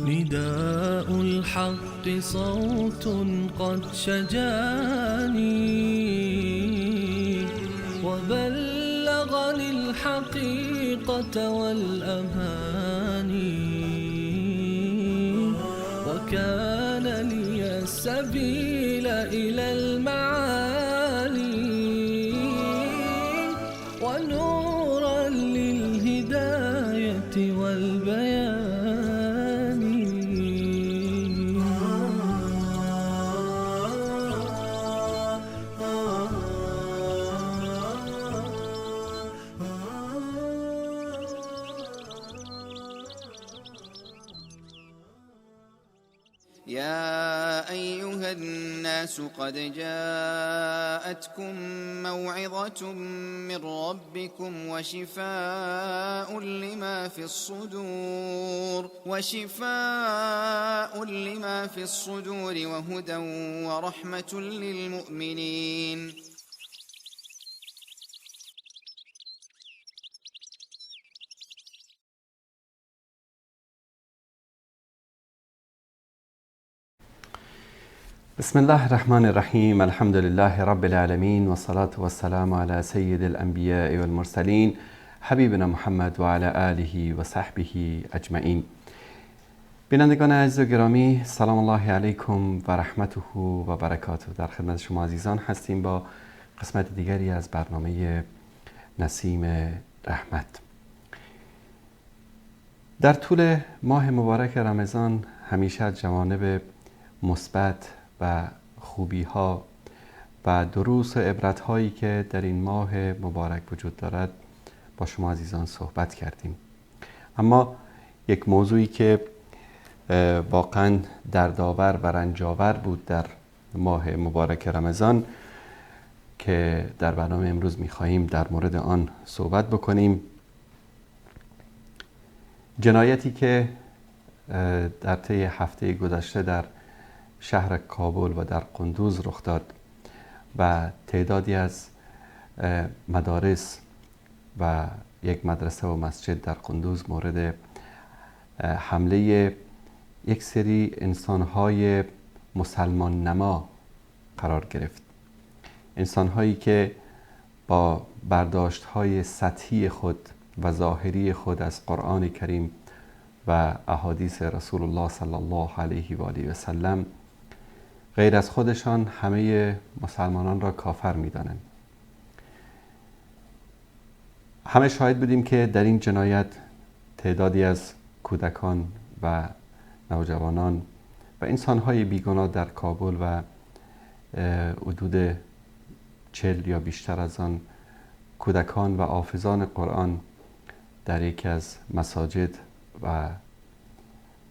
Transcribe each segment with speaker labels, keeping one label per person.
Speaker 1: نداء الحق صوت قد شجاني وبلغني الحقيقة والأماني وكان لي السبيل إلى المعالي ونورا للهداية والبيان.
Speaker 2: يا أيها الناس قد جاءتكم موعظة من ربكم وشفاء لما في الصدور وهدى ورحمة للمؤمنين.
Speaker 3: بسم الله الرحمن الرحیم. الحمد لله رب العالمین و صلاة و السلام علی سید الانبیاء و المرسلین حبیبنا محمد و علی آله و صحبه اجمعین. بینندگان عزیز و گرامی، سلام الله علیکم و رحمته و برکاته. در خدمت شما عزیزان هستیم با قسمت دیگری از برنامه نسیم رحمت. در طول ماه مبارک رمضان همیشه از جوانب مثبت و خوبی ها و دروس و عبرت هایی که در این ماه مبارک وجود دارد با شما عزیزان صحبت کردیم. اما یک موضوعی که واقعا دردآور و رنجاور بود در ماه مبارک رمضان که در برنامه امروز می‌خواهیم در مورد آن صحبت بکنیم، جنایتی که در طی هفته گذشته در شهر کابل و در قندوز رخ داد و تعدادی از مدارس و یک مدرسه و مسجد در قندوز مورد حمله یک سری انسان‌های مسلمان نما قرار گرفت. انسان‌هایی که با برداشت‌های سطحی خود و ظاهری خود از قرآن کریم و احادیث رسول الله صلی الله علیه و آله و سلم غیر از خودشان همه مسلمانان را کافر می‌دانند. همه شاهد بودیم که در این جنایت تعدادی از کودکان و نوجوانان و انسان‌های بیگناه در کابل و حدود 40 یا بیشتر از آن کودکان و حافظان قرآن در یکی از مساجد و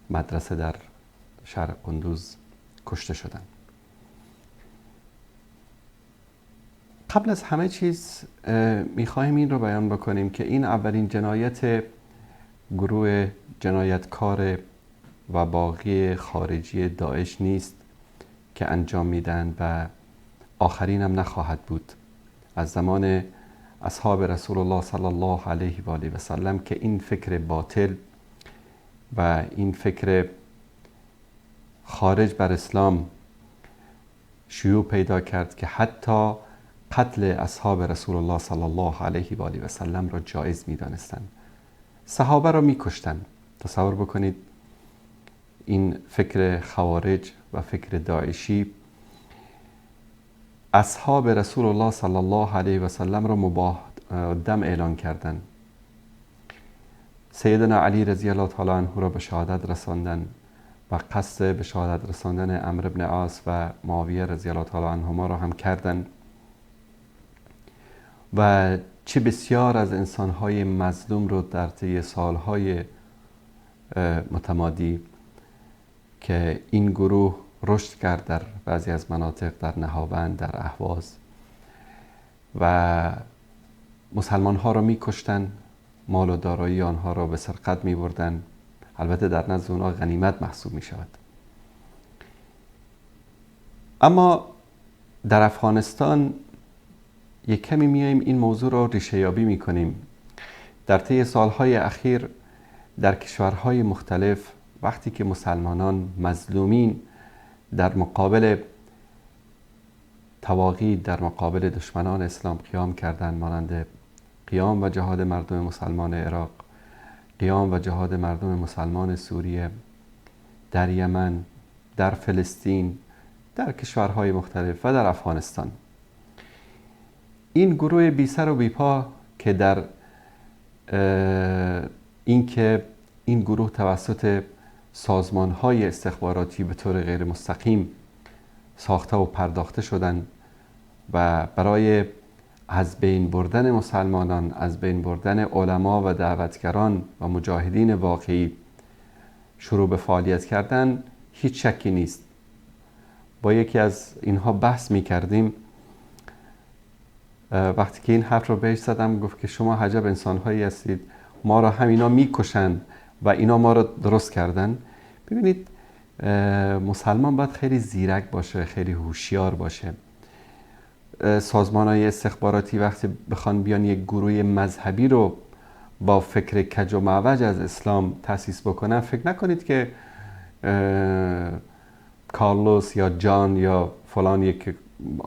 Speaker 3: مدرسه در شهر قندوز کشته شدند. قبل از همه چیز میخواهیم این رو بیان بکنیم که این اولین جنایت گروه جنایتکار و باقی خارجی داعش نیست که انجام میدن و آخرین هم نخواهد بود. از زمان اصحاب رسول الله صلی الله علیه و آله و سلم که این فکر باطل و این فکر خارج بر اسلام شیوع پیدا کرد که حتی قتل اصحاب رسول الله صلی الله علیه و آله و سلم را جایز می‌دانستند. صحابه را می‌کشتند. تصور بکنید این فکر خوارج و فکر داعشی اصحاب رسول الله صلی الله علیه و سلم را مباح دم اعلان کردند. سیدنا علی رضی الله تعالی عنه را به شهادت رساندند و قصد به شهادت رساندن عمرو بن عاص و معاویه رضی الله تعالی عنهما را هم کردند و چه بسیار از انسان‌های مظلوم رو در طی سال‌های متمادی که این گروه رشد کرد در بعضی از مناطق، در نهاوند، در اهواز و مسلمان ها را میکشتن، مال و دارایی آنها را به سرقت میبردن. البته در نزد اونها غنیمت محسوب می شود. اما در افغانستان یک کمی میایم این موضوع را ریشه یابی می کنیم. در طی سالهای اخیر در کشورهای مختلف وقتی که مسلمانان مظلومین در مقابل طواغیت، در مقابل دشمنان اسلام قیام کردند، مانند قیام و جهاد مردم مسلمان عراق، قیام و جهاد مردم مسلمان سوریه، در یمن، در فلسطین، در کشورهای مختلف و در افغانستان، این گروه بی سر و بی پا که در این گروه توسط سازمان‌های استخباراتی به طور غیر مستقیم ساخته و پرداخته شدند و برای از بین بردن مسلمانان، از بین بردن علما و دعوتگران و مجاهدین واقعی شروع به فعالیت کردن، هیچ شکی نیست. با یکی از اینها بحث می کردیم، وقتی که این حرف رو بهش زدم گفت که شما عجب انسان‌هایی هستید، ما را همینا می‌کشند و اینا ما را درست کردن. ببینید مسلمان باید خیلی زیرک باشه، خیلی هوشیار باشه. سازمان‌های استخباراتی وقتی بخوان بیان یک گروه مذهبی رو با فکر کج و معوج از اسلام تأسیس بکنن، فکر نکنید که کارلوس یا جان یا فلان یک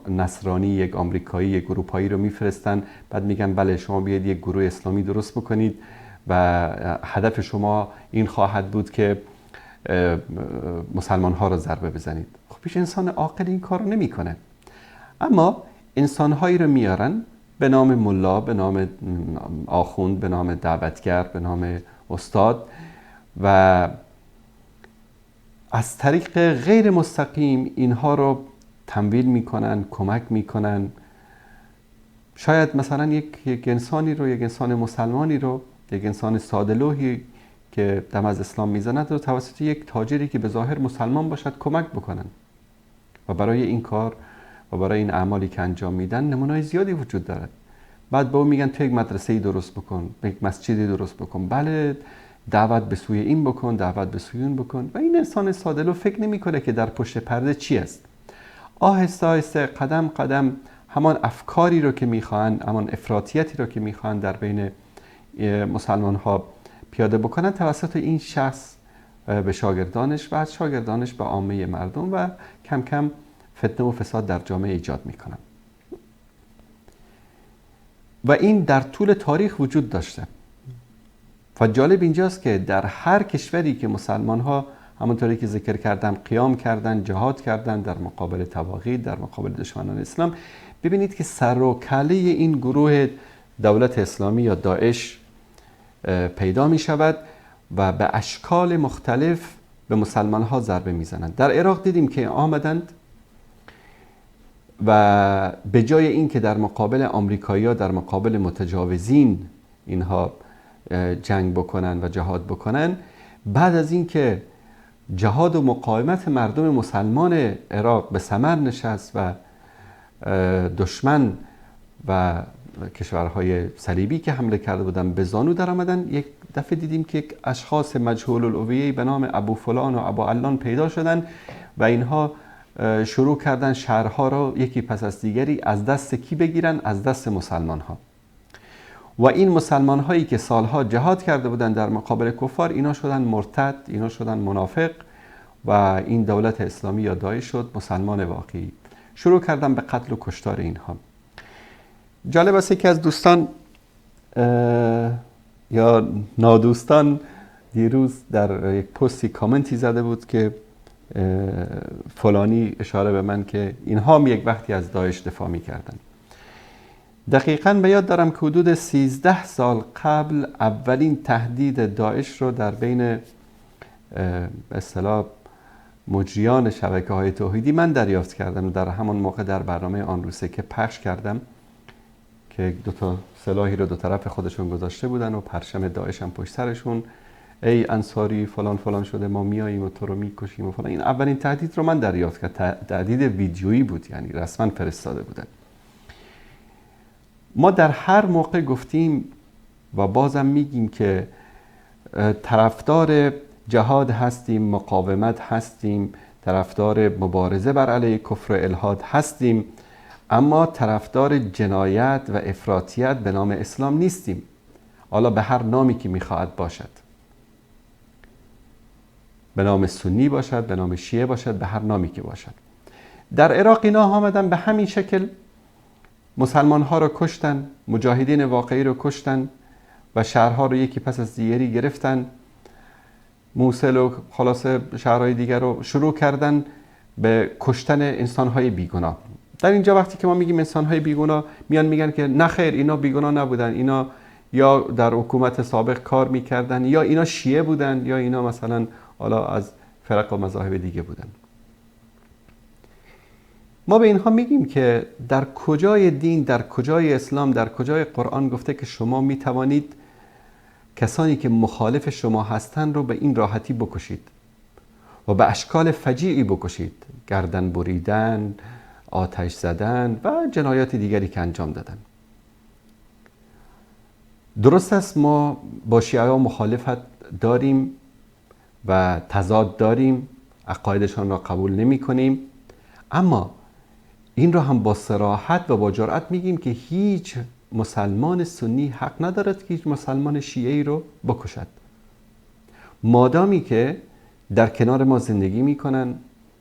Speaker 3: نصرانی، یک آمریکایی، یک اروپایی رو میفرستن، بعد میگن بله شما بیاید یک گروه اسلامی درست بکنید و هدف شما این خواهد بود که مسلمان ها رو ضربه بزنید. خب پیش انسان عاقل این کار رو نمی کنه. اما انسان هایی رو میارن به نام ملا، به نام آخوند، به نام دعوتگر، به نام استاد و از طریق غیر مستقیم اینها رو تمویل میکنن، کمک میکنن. شاید مثلا یک انسانی رو، یک انسان مسلمانی رو، یک انسان ساده‌لوحی که دم از اسلام میزند رو توسط یک تاجری که به ظاهر مسلمان باشد کمک بکنن و برای این کار و برای این اعمالی که انجام میدن نمونه‌های زیادی وجود دارد. بعد به اون میگن تو یک مدرسه‌ای درست بکن، یک مسجدی درست بکن، بله دعوت به سوی این بکن، دعوت به سوی اون بکن. و این انسان ساده‌لوح فکر نمی‌کنه که در پشت پرده چی است. آهسته آهسته قدم قدم همان افکاری رو که میخوان، همان افراطیتی رو که میخوان در بین مسلمان ها پیاده بکنن توسط این شخص به شاگردانش و از شاگردانش به عامه مردم و کم کم فتنه و فساد در جامعه ایجاد میکنن. و این در طول تاریخ وجود داشته. و جالب اینجاست که در هر کشوری که مسلمان ها همونطوری که ذکر کردم قیام کردن، جهاد کردن در مقابل طواغیت، در مقابل دشمنان اسلام، ببینید که سر و کله این گروه دولت اسلامی یا داعش پیدا می شود و به اشکال مختلف به مسلمان ها ضربه می زنند. در عراق دیدیم که آمدند و به جای این که در مقابل آمریکایی‌ها، در مقابل متجاوزین اینها جنگ بکنن و جهاد بکنن، بعد از این که جهاد و مقاومت مردم مسلمان عراق به ثمر نشست و دشمن و کشورهای صلیبی که حمله کرده بودن به زانو در آمدن، یک دفعه دیدیم که اشخاص مجهول الهویه به نام ابو فلان و ابو علان پیدا شدن و اینها شروع کردن شهرها را یکی پس از دیگری از دست کی بگیرن؟ از دست مسلمان ها. و این مسلمان هایی که سالها جهاد کرده بودن در مقابل کفار، اینا شدن مرتد، اینا شدن منافق و این دولت اسلامی یا داعش شد مسلمان واقعی. شروع کردن به قتل و کشتار اینها. جالب است که از دوستان یا نادوستان دیروز در یک پستی کامنتی زده بود که فلانی اشاره به من که اینها هم یک وقتی از داعش دفاع می کردن. دقیقاً به یاد دارم که حدود 13 سال قبل اولین تهدید داعش رو در بین به اصطلاح مجریان شبکه‌های توحیدی من دریافت کردم. در همان موقع در برنامه آن روزه که پخش کردم که دو تا سلاحی رو دو طرف خودشون گذاشته بودن و پرچم داعش هم پشت سرشون، ای انصاری فلان فلان شده ما میاییم و تو رو میکشیم و فلان. این اولین تهدید رو من دریافت کردم. تهدید ویدیویی بود، یعنی رسما فرستاده بودن. ما در هر موقع گفتیم و بازم میگیم که طرفدار جهاد هستیم، مقاومت هستیم، طرفدار مبارزه بر علیه کفر و الحاد هستیم، اما طرفدار جنایت و افراطیت به نام اسلام نیستیم، حالا به هر نامی که میخواهد باشد، به نام سنی باشد، به نام شیعه باشد، به هر نامی که باشد. در عراق اینا آمدن به همین شکل مسلمان ها رو کشتن، مجاهدین واقعی رو کشتن و شهرها رو یکی پس از دیگری گرفتن، موصل و خلاص شهرهای دیگر رو شروع کردن به کشتن انسانهای بیگناه. در اینجا وقتی که ما میگیم انسانهای بیگناه، میان میگن که نه خیر، اینا بیگناه نبودن، اینا یا در حکومت سابق کار میکردن، یا اینا شیعه بودن، یا اینا مثلا حالا از فرق و مذاهب دیگه بودن. ما به اینها میگیم که در کجای دین، در کجای اسلام، در کجای قرآن گفته که شما میتوانید کسانی که مخالف شما هستند رو به این راحتی بکشید و به اشکال فجیعی بکشید، گردن بریدن، آتش زدن و جنایات دیگری که انجام دادن. درست است ما با شیعه مخالفت داریم و تضاد داریم، عقایدشان را قبول نمی کنیم، اما این را هم با صراحت و با جرأت میگیم که هیچ مسلمان سنی حق ندارد که هیچ مسلمان شیعه‌ای رو بکشد، مادامی که در کنار ما زندگی میکنن،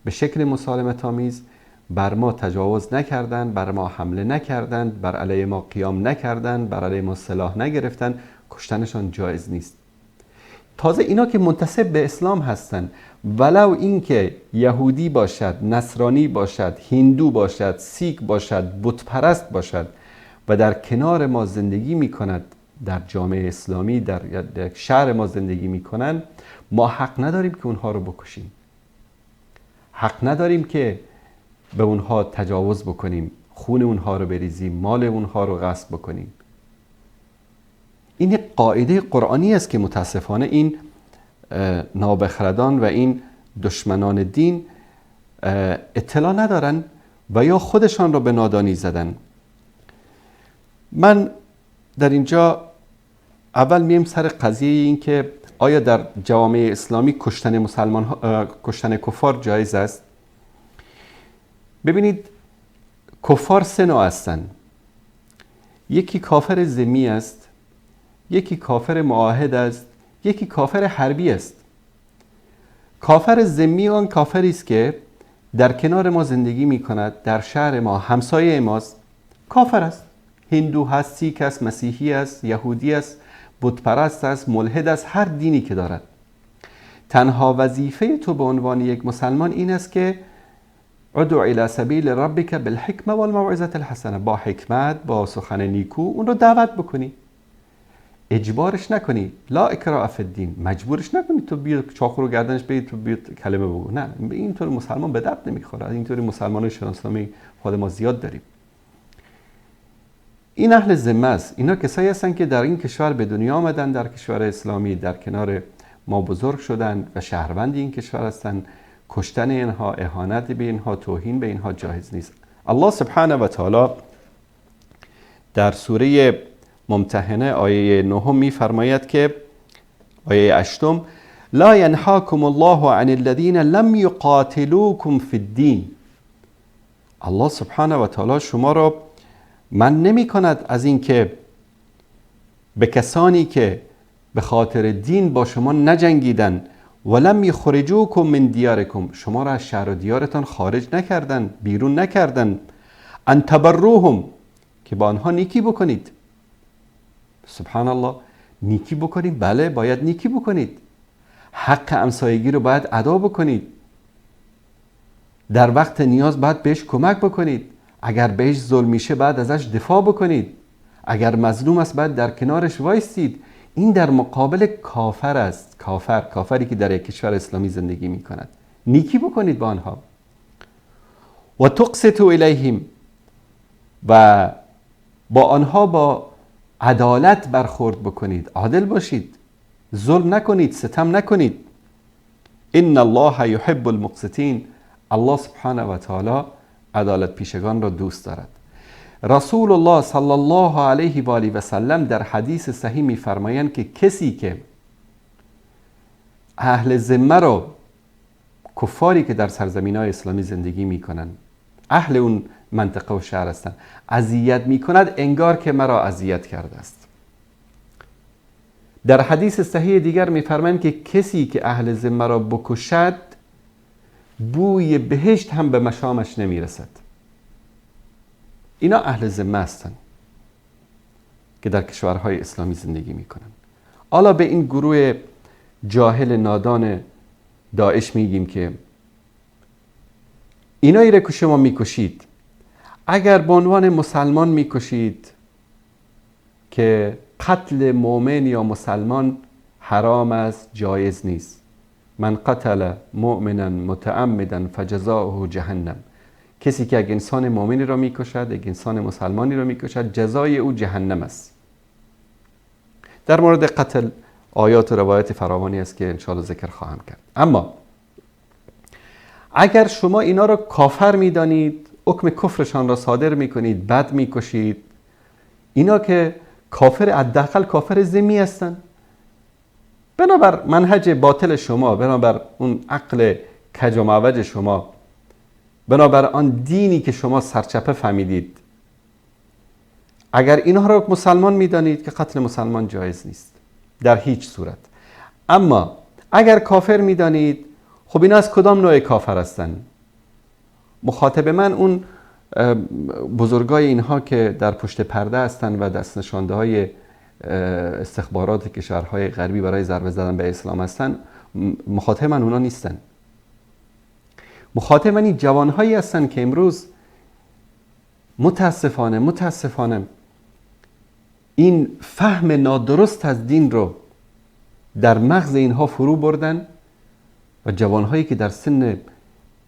Speaker 3: به شکل مسالمت آمیز بر ما تجاوز نکردن، بر ما حمله نکردن، بر علیه ما قیام نکردن، بر علیه ما سلاح نگرفتن، کشتنشان جایز نیست. تازه اینا که منتسب به اسلام هستن، ولو این که یهودی باشد، نصرانی باشد، هندو باشد، سیک باشد، بت پرست باشد و در کنار ما زندگی می کند، در جامعه اسلامی در شهر ما زندگی می کنند، ما حق نداریم که اونها رو بکشیم، حق نداریم که به اونها تجاوز بکنیم، خون اونها رو بریزیم، مال اونها رو غصب بکنیم. این قاعده قرآنی است که متاسفانه این نابخردان و این دشمنان دین اطلاع ندارن و یا خودشان را به نادانی زدن. من در اینجا اول میم سر قضیه این که آیا در جوامع اسلامی کشتن کفار جایز است؟ ببینید، کفار سه نوع هستند. یکی کافر ذمی است، یکی کافر معاهد است، یکی کافر حربی است. کافر ذمی آن کافری است که در کنار ما زندگی می کند، در شهر ما همسایه ماست، کافر است، هندو هست، سیک است، مسیحی است، یهودی است، بت پرست است، ملحد است، هر دینی که دارد. تنها وظیفه تو به عنوان یک مسلمان این است که ادعو الی سبیل ربک بالحکمه والموعظه الحسنه، با حکمت، با سخن نیکو اون رو دعوت بکنی، اجبارش نکنی. لا اکراه فی الدین، مجبورش نکنی تو بیا چاقو رو گردنش بگیر تو بیا کلمه بگو، نه، اینطور مسلمان به درد نمیخوره. اینطوری مسلمانای شناسنامه خود ما زیاد داریم. این اهل ذمه است، اینا کسایی هستن که در این کشور به دنیا آمدن، در کشور اسلامی در کنار ما بزرگ شدن و شهروند این کشور هستن. کشتن اینها، اهانت به اینها، توهین به اینها جایز نیست. الله سبحانه و تعالی در سوره ممتحنه آیه 9 میفرماید که آیه 8: لا ینهاکم الله عن الذین لم یقاتلوکم فی الدین. الله سبحانه و تعالی شما را من نمی کند از این که به کسانی که به خاطر دین با شما نجنگیدن، ولم یخرجوکم من دیارکم، شما را از شهر و دیارتان خارج نکردن، بیرون نکردن، ان تبروهم، که با آنها نیکی بکنید. سبحان الله، نیکی بکنید؟ بله، باید نیکی بکنید. حق همسایگی رو باید ادا بکنید. در وقت نیاز باید بهش کمک بکنید. اگر بهش ظلم میشه باید ازش دفاع بکنید. اگر مظلوم است باید در کنارش وایستید. این در مقابل کافر است. کافری که در یک کشور اسلامی زندگی میکند. نیکی بکنید با آنها. و تقسطوا الیهم، و با آنها با عدالت برخورد بکنید، عادل باشید، ظلم نکنید، ستم نکنید. ان الله یحب المقسطین، الله سبحانه و تعالی عدالت پیشگان را دوست دارد. رسول الله صلی الله علیه و آله و سلم در حدیث صحیح می‌فرمایند که کسی که اهل ذمه رو، کفاری که در سرزمین‌های اسلامی زندگی می‌کنن، اهل اون منطقه و شهر هستند، اذیت می‌کند، انگار که مرا اذیت کرده است. در حدیث صحیح دیگر می‌فرمایند که کسی که اهل ذمه را بکشد، بوی بهشت هم به مشامش نمی‌رسد. اینا اهل ذمه هستند که در کشورهای اسلامی زندگی می‌کنند. حالا به این گروه جاهل نادان داعش میگیم که اینایی را که شما میکشید، اگر به عنوان مسلمان میکشید که قتل مؤمن یا مسلمان حرام است، جایز نیست. من قتل مؤمنا متعمدا فجزاؤه جهنم. کسی که یک انسان مؤمنی را میکشد، یک انسان مسلمانی را میکشد، جزای او جهنم است. در مورد قتل آیات و روایت فراوانی است که انشاءالله ذکر خواهم کرد. اما اگر شما اینا را کافر میدانید، حکم کفرشان را صادر میکنید، بد میکشید، اینا که کافر، حداقل کافر ذمی هستند، بنابر منهج باطل شما، بنابر اون عقل کج و معوج شما، بنابر آن دینی که شما سرچپه فهمیدید، اگر اینها را مسلمان میدانید که قتل مسلمان جایز نیست در هیچ صورت. اما اگر کافر میدانید، خب اینا از کدام نوع کافر هستند؟ مخاطب من اون بزرگای اینها که در پشت پرده هستند و دست نشانده های استخبارات کشورهای غربی برای ضربه زدن به اسلام هستند، مخاطب من اونا نیستن. مخاطب من این جوانهایی هستند که امروز متاسفانه این فهم نادرست از دین رو در مغز اینها فرو بردن و جوانهایی که در سن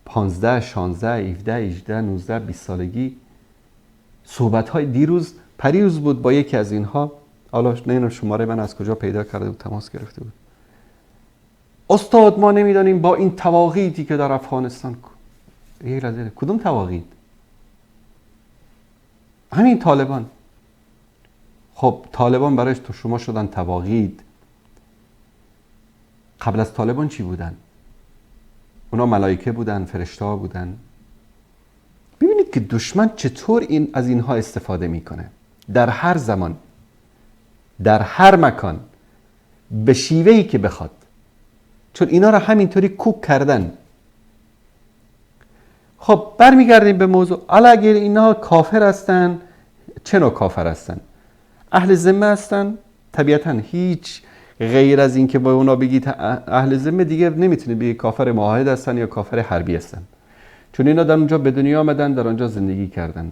Speaker 3: 15 16 17 18 19 20 سالگی، صحبت‌های پریروز بود با یکی از اینها، حالا نه شماره من از کجا پیدا کرده بود، تماس گرفته بود. استاد ما نمیدانیم با این تواغیتی که در افغانستان، کدوم تواغیت؟ همین طالبان. خب طالبان برایش تو شما شدن تواغیت. قبل از طالبان چی بودن؟ اونا ملائکه بودن، فرشته ها بودن. ببینید که دشمن چطور از اینها استفاده میکنه، در هر زمان، در هر مکان، به شیوهی که بخواد، چون اینا را همینطوری کوک کردن. خب برمیگردیم به موضوع. اگر اینا کافر هستن، چه نوع کافر هستن؟ اهل ذمه هستن؟ طبیعتا هیچ غیر از این که با اونا بگید اهل ذمه، دیگه نمیتونه بگید کافر معاهد هستن یا کافر حربی هستن، چون اینا در اونجا به دنیا آمدن، در اونجا زندگی کردن.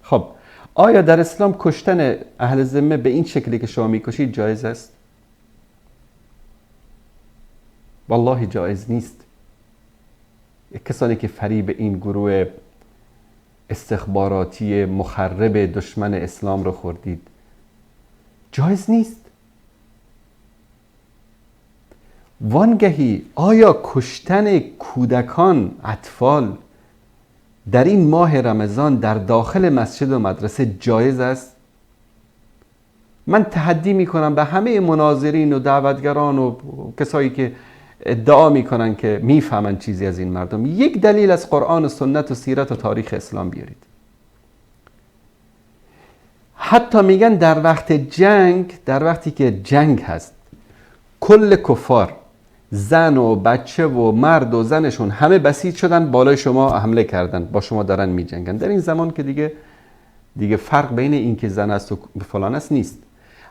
Speaker 3: خب آیا در اسلام کشتن اهل ذمه به این شکلی که شما میکشید جایز است؟ والله جایز نیست. کسانی که فریب این گروه استخباراتی مخرب دشمن اسلام رو خوردید، جایز نیست. وانگهی آیا کشتن کودکان، اطفال در این ماه رمضان در داخل مسجد و مدرسه جایز است؟ من تحدی میکنم به همه مناظرین و دعوتگران و کسایی که ادعا میکنن که میفهمن چیزی از این مردم، یک دلیل از قرآن و سنت و سیرت و تاریخ اسلام بیارید. حتی میگن در وقت جنگ، در وقتی که جنگ هست، کل کفار، زن و بچه و مرد و زنشون همه بسیج شدن، بالای شما حمله کردن، با شما دارن میجنگن. در این زمان که دیگه فرق بین این که زن است و فلان است نیست.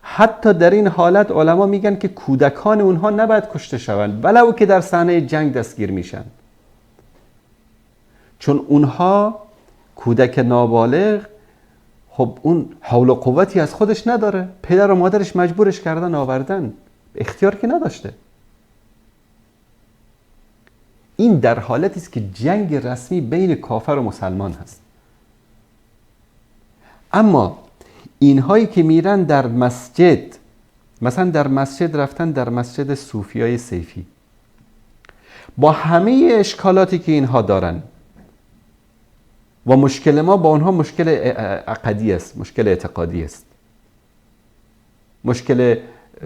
Speaker 3: حتی در این حالت علما میگن که کودکان اونها نباید کشته شوند، ولو که در صحنه جنگ دستگیر میشن، چون اونها کودک نابالغ، خب اون حول و قوتی از خودش نداره، پدر و مادرش مجبورش کردن آوردن، اختیار که نداشته. این در حالتی است که جنگ رسمی بین کافر و مسلمان هست. اما اینهایی که میرن در مسجد، مثلا در مسجد رفتن، در مسجد صوفیای سیفی، با همه اشکالاتی که اینها دارن، و مشکل ما با اونها مشکل عقدی است، مشکل اعتقادی است، مشکل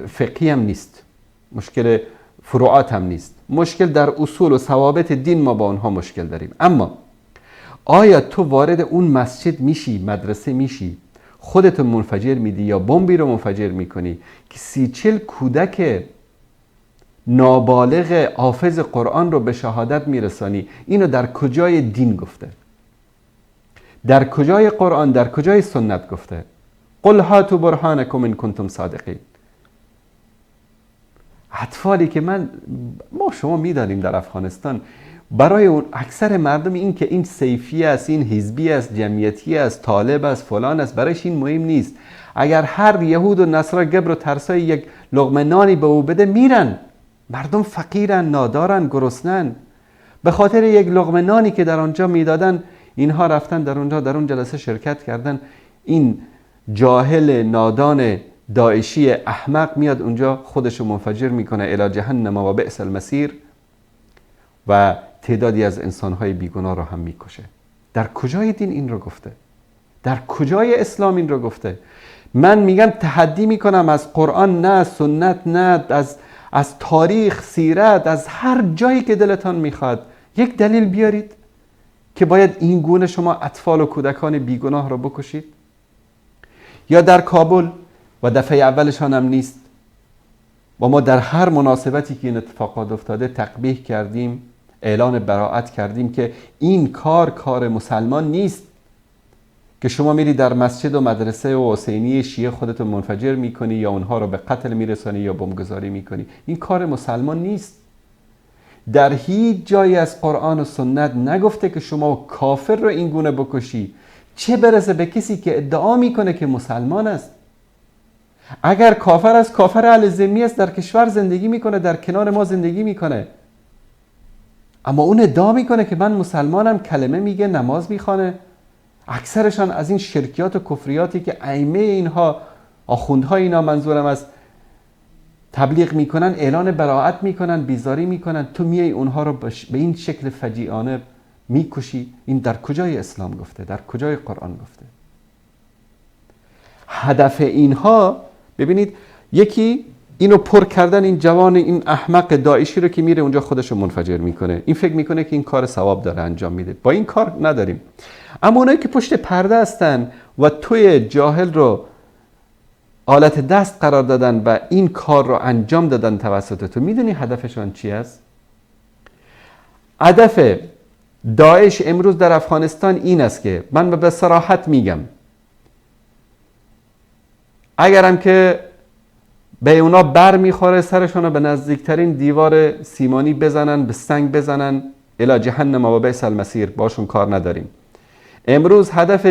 Speaker 3: فقهی هم نیست، مشکل فروعات هم نیست، مشکل در اصول و ثوابت دین ما با اونها مشکل داریم. اما آیا تو وارد اون مسجد میشی، مدرسه میشی، خودت منفجر میدی یا بمبی رو منفجر میکنی که 30-40 کودک نابالغ حافظ قرآن رو به شهادت میرسانی؟ اینو در کجای دین گفته؟ در کجای قرآن، در کجای سنت گفته؟ قل هاتوا برهانکم ان کنتم صادقین. اطفالی که ما شما میدانیم در افغانستان برای اون اکثر مردم این که این سیفی است، این حزبی است، جمعیتی است، طالب است، فلان است، برایش این مهم نیست. اگر هر یهود و نصارا گبر و ترسای یک لقمه نانی به او بده میرن. مردم فقیرن، نادارن، گرسنن. به خاطر یک لقمه نانی که در آنجا میدادن اینها رفتن در اون جلسه شرکت کردن. این جاهل نادان داعشی احمق میاد اونجا خودشو منفجر میکنه الی جهنم و بئس المصیر و تعدادی از انسانهای بیگناه رو هم میکشه. در کجای دین این رو گفته؟ در کجای اسلام این رو گفته؟ من میگم تحدی میکنم از قرآن نه، از سنت نه، از تاریخ، سیرت، از هر جایی که دلتان میخواد یک دلیل بیارید که باید این گونه شما اطفال و کودکان بیگناه رو بکشید. یا در کابل و دفعه اولشان هم نیست و ما در هر مناسبتی که این اتفاقات افتاده تقبیح کردیم، اعلان براءت کردیم که این کار مسلمان نیست که شما میری در مسجد و مدرسه و حسینی شیعه خودتو منفجر میکنی یا اونها رو به قتل میرسانی یا بمبگذاری میکنی. این کار مسلمان نیست. در هیچ جایی از قرآن و سنت نگفته که شما کافر رو این گونه بکشی، چه برسه به کسی که ادعا میکنه که مسلمان است. اگر کافر است، کافر اهل ذمه است، در کشور زندگی میکنه، در کنار ما زندگی میکنه، اما اون ادعا میکنه که من مسلمانم، کلمه میگه، نماز میخوانه. اکثرشان از این شرکیات و کفریاتی که ائمه اینها، آخوندهای اینا منظورم از تبلیغ میکنن، اعلان براءت میکنن، بیزاری میکنن، تو میای اونها رو به این شکل فجیعانه میکشی. این در کجای اسلام گفته؟ در کجای قرآن گفته؟ هدف اینها ببینید، یکی اینو پر کردن این جوان این احمق داعشی رو که میره اونجا خودشو منفجر میکنه. این فکر میکنه که این کار ثواب داره انجام میده. با این کار نداریم. اما اونایی که پشت پرده هستن و توی جاهل رو آلت دست قرار دادن و این کار رو انجام دادن توسط تو، میدونی هدفشان چی است؟ هدف داعش امروز در افغانستان این است که من به صراحت میگم، اگرم که به اونا بر میخوره سرشون رو به نزدیکترین دیوار سیمانی بزنن، به سنگ بزنن، الی جهنم و بئس المصیر، باشون کار نداریم. امروز هدف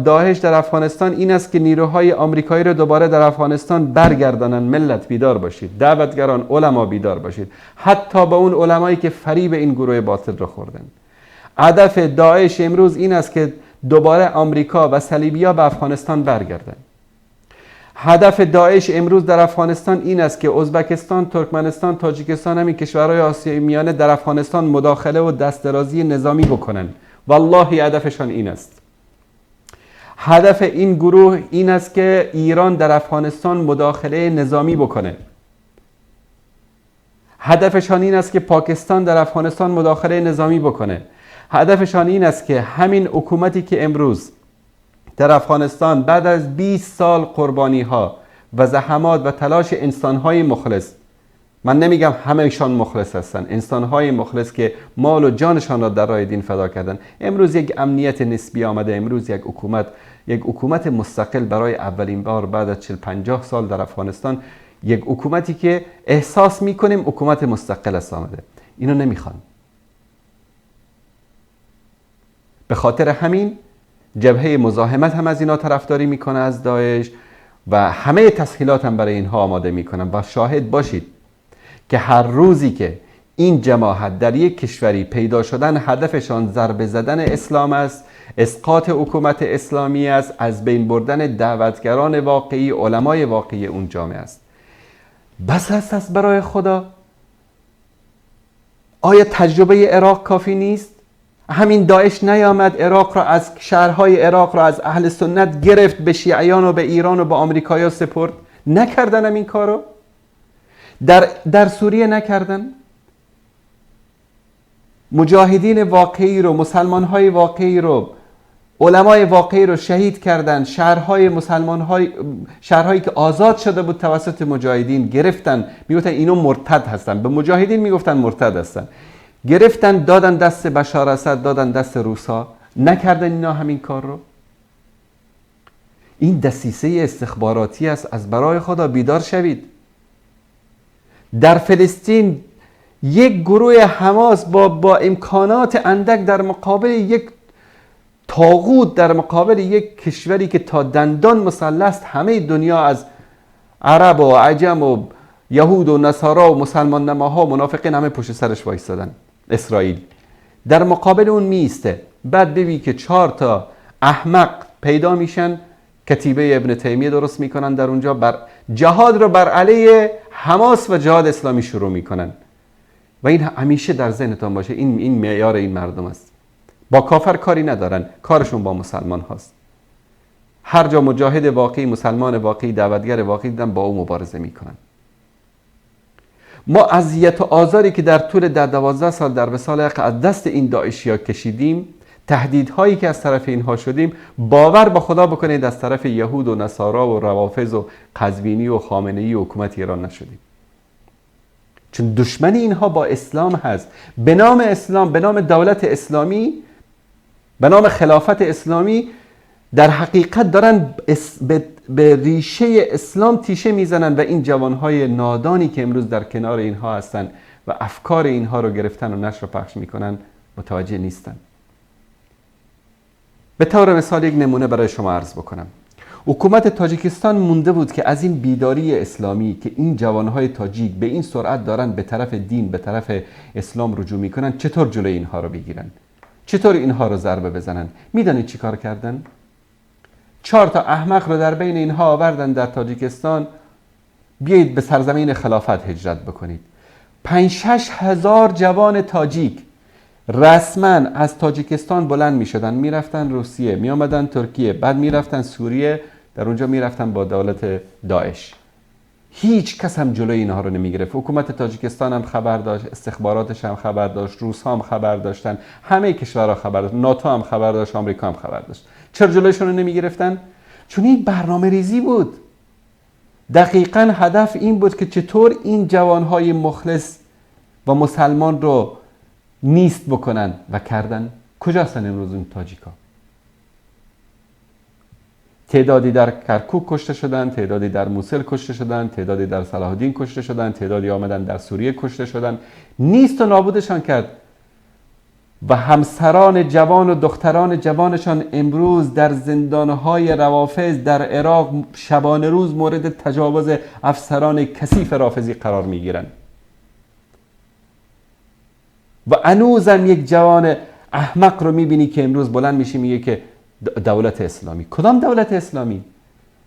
Speaker 3: داعش در افغانستان این است که نیروهای آمریکایی رو دوباره در افغانستان برگردانن. ملت بیدار باشید، دعوتگران، علما بیدار باشید، حتی با اون علمایی که فریب این گروه باطل رو خوردن. هدف داعش امروز این است که دوباره آمریکا و صلیبی‌ها به افغانستان برگردن. هدف داعش امروز در افغانستان این است که ازبکستان، ترکمنستان، تاجیکستان، همین کشورهای آسیای میانه در افغانستان مداخله و دستدرازی نظامی بکنن. والله هدفشان این است. هدف این گروه این است که ایران در افغانستان مداخله نظامی بکنه. هدفشان این است که پاکستان در افغانستان مداخله نظامی بکنه. هدفشان این است که همین حکومتی که امروز در افغانستان بعد از 20 سال قربانی ها و زحمات و تلاش انسان‌های مخلص، من نمیگم همه‌شان مخلص هستن، انسان‌های مخلص که مال و جانشان را در راه دین فدا کردن، امروز یک امنیت نسبی آمده، امروز یک حکومت مستقل برای اولین بار بعد از 40-50 سال در افغانستان، یک حکومتی که احساس می‌کنیم حکومت مستقل است آمده. اینو نمیخوان. به خاطر همین جبهه مزاحمت هم از اینا طرفداری میکنه، از داعش، و همه تسهیلات هم برای اینها آماده میکنن. و شاهد باشید که هر روزی که این جماعت در یک کشوری پیدا شدن، هدفشان ضربه زدن اسلام است، اسقاط حکومت اسلامی است، از بین بردن دعوتگران واقعی، علمای واقعی اون جامعه است. بس است برای خدا؟ آیا تجربه عراق کافی نیست؟ همین داعش نیامد عراق را از شهرهای عراق را از اهل سنت گرفت، به شیعیان و به ایران و به آمریکایی‌ها سپرد؟ نکردن این کارو؟ در سوریه نکردن؟ مجاهدین واقعی رو، مسلمان‌های واقعی رو، علمای واقعی رو شهید کردن. شهرهایی که آزاد شده بود توسط مجاهدین گرفتن، میگفتن اینا مرتد هستن، به مجاهدین میگفتن مرتد هستن، گرفتن دادن دست بشار اسد، دادن دست روسا. نکردن اینا همین کار رو؟ این دسیسه استخباراتی است. از برای خدا بیدار شوید. در فلسطین یک گروه حماس با امکانات اندک در مقابل یک طاغوت، در مقابل یک کشوری که تا دندان مسلح است، همه دنیا از عرب و عجم و یهود و نصارا و مسلمان نماها و منافقین همه پشت سرش وایستادن. اسرائیل در مقابل اون میسته. بعد ببین که 4 تا احمق پیدا میشن، کتیبه ابن تیمیه درست میکنن، در اونجا جهاد رو بر علیه حماس و جهاد اسلامی شروع میکنن. و این همیشه در ذهنتان باشه، این معیار این مردم است. با کافر کاری ندارن، کارشون با مسلمان هاست. هر جا مجاهد واقعی، مسلمان واقعی، دعوتگر واقعی دیدن، با او مبارزه میکنن. ما اذیت و آزاری که در طول 12 سال در وصال حق از دست این داعشیا کشیدیم، تهدیدهایی که از طرف اینها شدیم، باور با خدا بکنید از طرف یهود و نصارا و روافض و قزوینی و خامنه‌ای و حکومت ایران نشدیم. چون دشمن اینها با اسلام هست. به نام اسلام، به نام دولت اسلامی، به نام خلافت اسلامی، در حقیقت دارن به ریشه اسلام تیشه میزنن و این جوانهای نادانی که امروز در کنار اینها هستن و افکار اینها رو گرفتن و نشر و پخش میکنن متوجه نیستن. به طور مثال یک نمونه برای شما عرض بکنم. حکومت تاجیکستان مونده بود که از این بیداری اسلامی که این جوانهای تاجیک به این سرعت دارن به طرف دین، به طرف اسلام رجوع میکنن، چطور جلوی اینها رو بگیرن، چطور اینها رو ضربه بزنن. میدونید چی کار کردن؟ 4 تا احمق رو در بین اینها آوردن در تاجیکستان، بیایید به سرزمین خلافت هجرت بکنید. 5-6 هزار جوان تاجیک رسما از تاجیکستان بلند می شدن، می رفتن روسیه، می آمدن ترکیه، بعد می رفتن سوریه، در اونجا می رفتن با دولت داعش. هیچ کس هم جلوی اینها رو نمی گرفت. حکومت تاجیکستان هم خبر داشت، استخباراتش هم خبر داشت، روس هم خبر داشتن، همه کشورها خبر داشت، ناتو هم خبر داشت، آمریکا هم خبر داشت. چرا جلویشون رو نمی گرفتن؟ چون این برنامه ریزی بود. دقیقاً هدف این بود که چطور این جوانهای مخلص و مسلمان رو نیست بکنن و کردن. کجا هستن امروز این تاجیکا؟ تعدادی در کرکوک کشته شدن، تعدادی در موسل کشته شدن، تعدادی در صلاح الدین کشته شدن، تعدادی آمدن در سوریه کشته شدن. نیست و نابودشان کرد. و همسران جوان و دختران جوانشان امروز در زندانهای روافض در عراق شبانه روز مورد تجاوز افسران کثیف رافضی قرار میگیرند. و هنوزم یک جوان احمق رو میبینی که امروز بلند میشه میگه که دولت اسلامی. کدام دولت اسلامی؟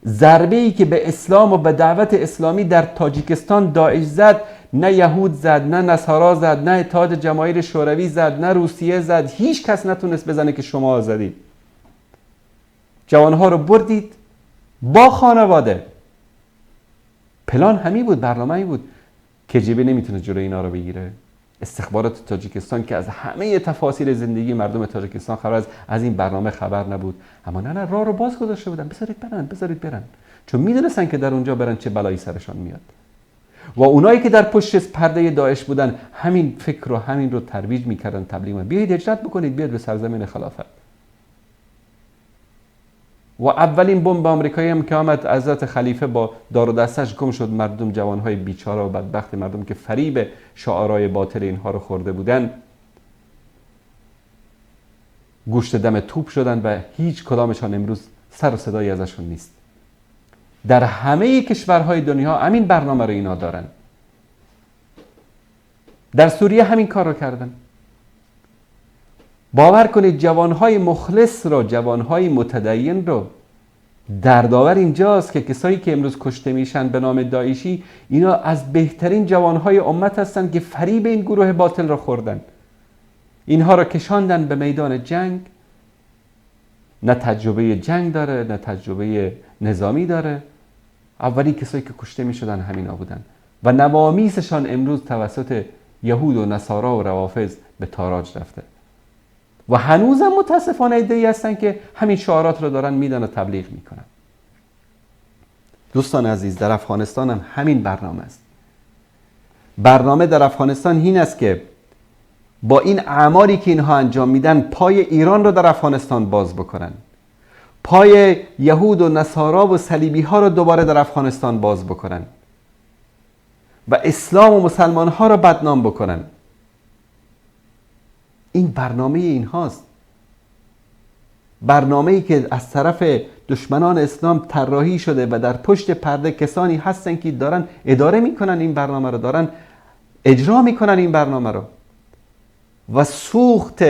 Speaker 3: ضربه‌ای که به اسلام و به دعوت اسلامی در تاجیکستان داعش زد، نه یهود زد، نه نصارا زد، نه اتحاد جماهیر شوروی زد، نه روسیه زد. هیچ کس نتونست بزنه که شما زدید. جوانها رو بردید با خانواده. پلان همین بود، برنامه این بود. KGB نمیتونه جلوی اینا رو بگیره. استخبارات تاجیکستان که از همه تفاصیل زندگی مردم تاجیکستان خبر از این برنامه خبر نبود، اما نه راه رو باز گذاشته بودن، بذارید برن، چون میدونستن که در اونجا برن چه بلایی سرشان میاد. و اونایی که در پشت پرده داعش بودن همین فکر رو، همین رو ترویج میکردن، تبلیغ میکردن. بیایید هجرت بکنید، بیاید به سرزمین خلافت. و اولین بمب آمریکایی هم که آمد حضرت خلیفه با دار و دستش گم شد. مردم، جوانهای بیچاره و بدبخت مردم که فریب شعارهای باطل اینها رو خورده بودن، گوشت دم توپ شدن و هیچ کدامشان امروز سر و صدایی ازشون نیست. در همه کشورهای دنیا همین برنامه رو اینا دارن. در سوریه همین کار رو کردن. باور کنید جوانهای مخلص رو، جوانهای متدین رو، دردآور اینجاست که کسایی که امروز کشته میشن به نام داعشی، اینا از بهترین جوانهای امت هستن که فریب این گروه باطل رو خوردن. اینها را کشاندن به میدان جنگ. نه تجربه جنگ داره، نه تجربه نظامی داره. اولی کسایی که کشته می شدن همینا بودن و نوامیسشان امروز توسط یهود و نصارا و روافض به تاراج رفته و هنوزم متاسفانه عده‌ای هستن که همین شعارات رو دارن میدن و تبلیغ میکنن. دوستان عزیز، در افغانستان هم همین برنامه است. برنامه در افغانستان این است که با این اعمالی که اینها انجام میدن پای ایران رو در افغانستان باز بکنن، پای یهود و نصارا و صلیبی ها رو دوباره در افغانستان باز بکنن و اسلام و مسلمان ها رو بدنام بکنن. این برنامه این هاست، برنامه‌ای که از طرف دشمنان اسلام طراحی شده و در پشت پرده کسانی هستن که دارن اداره میکنن این برنامه رو، دارن اجرا میکنن این برنامه رو و سوخت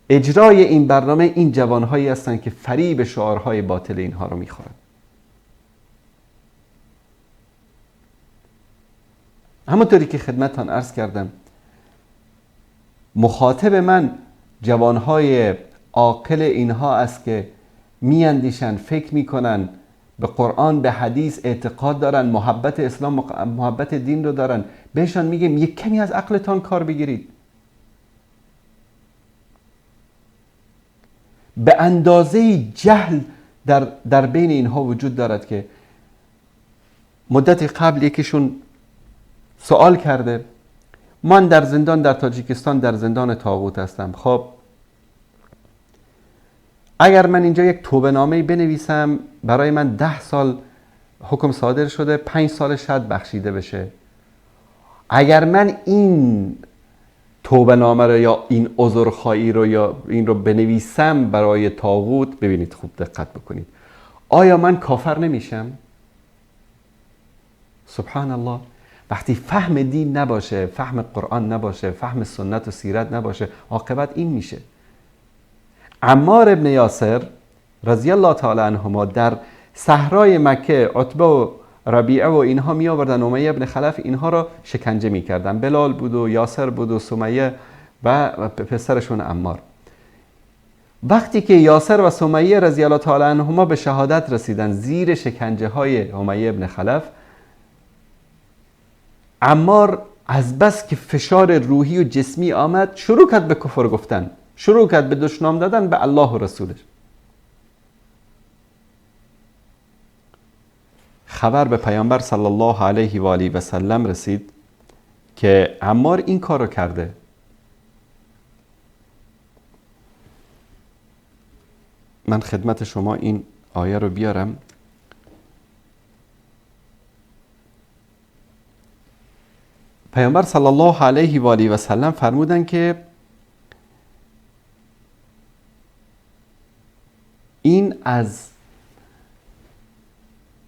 Speaker 3: اجرای این برنامه این جوانهایی هستن که فریب شعارهای باطل اینها رو میخورن. همونطوری که خدمتتان عرض کردم، مخاطب من جوانهای عاقل اینها است که میاندیشن، فکر میکنن، به قرآن به حدیث اعتقاد دارن، محبت اسلام، محبت دین رو دارن. بهشان میگیم یک کمی از عقلتان کار بگیرید. به اندازه جهل در بین اینها وجود دارد که مدت قبل یکیشون سوال کرده من در زندان در تاجیکستان در زندان طاغوت هستم، خب اگر من اینجا یک توبه نامه بنویسم برای من 10 سال حکم صادر شده، 5 سال شاید بخشیده بشه، اگر من این توبه نامه رو یا این عذرخواهی رو یا این رو بنویسم برای طاغوت، ببینید خوب دقت بکنید، آیا من کافر نمیشم؟ سبحان الله. وقتی فهم دین نباشه، فهم قرآن نباشه، فهم سنت و سیرت نباشه، عاقبت این میشه. عمار ابن یاسر رضی الله تعالی عنهما در صحرای مکه عتبه و ربیعه و اینها می آوردن، امیه ابن خلف اینها را شکنجه می کردن. بلال بود و یاسر بود و سمیه و پسرشون عمار. وقتی که یاسر و سمیه رضی الله تعالی عنهما به شهادت رسیدن زیر شکنجه های امیه ابن خلف، عمار از بس که فشار روحی و جسمی آمد شروع کرد به کفر گفتن، شروع کرد به دشنام دادن به الله و رسولش. خبر به پیامبر صلی الله علیه و آله و سلم رسید که عمار این کارو کرده. من خدمت شما این آیه رو بیارم. پیامبر صلی الله علیه و آله و سلم فرمودن که این از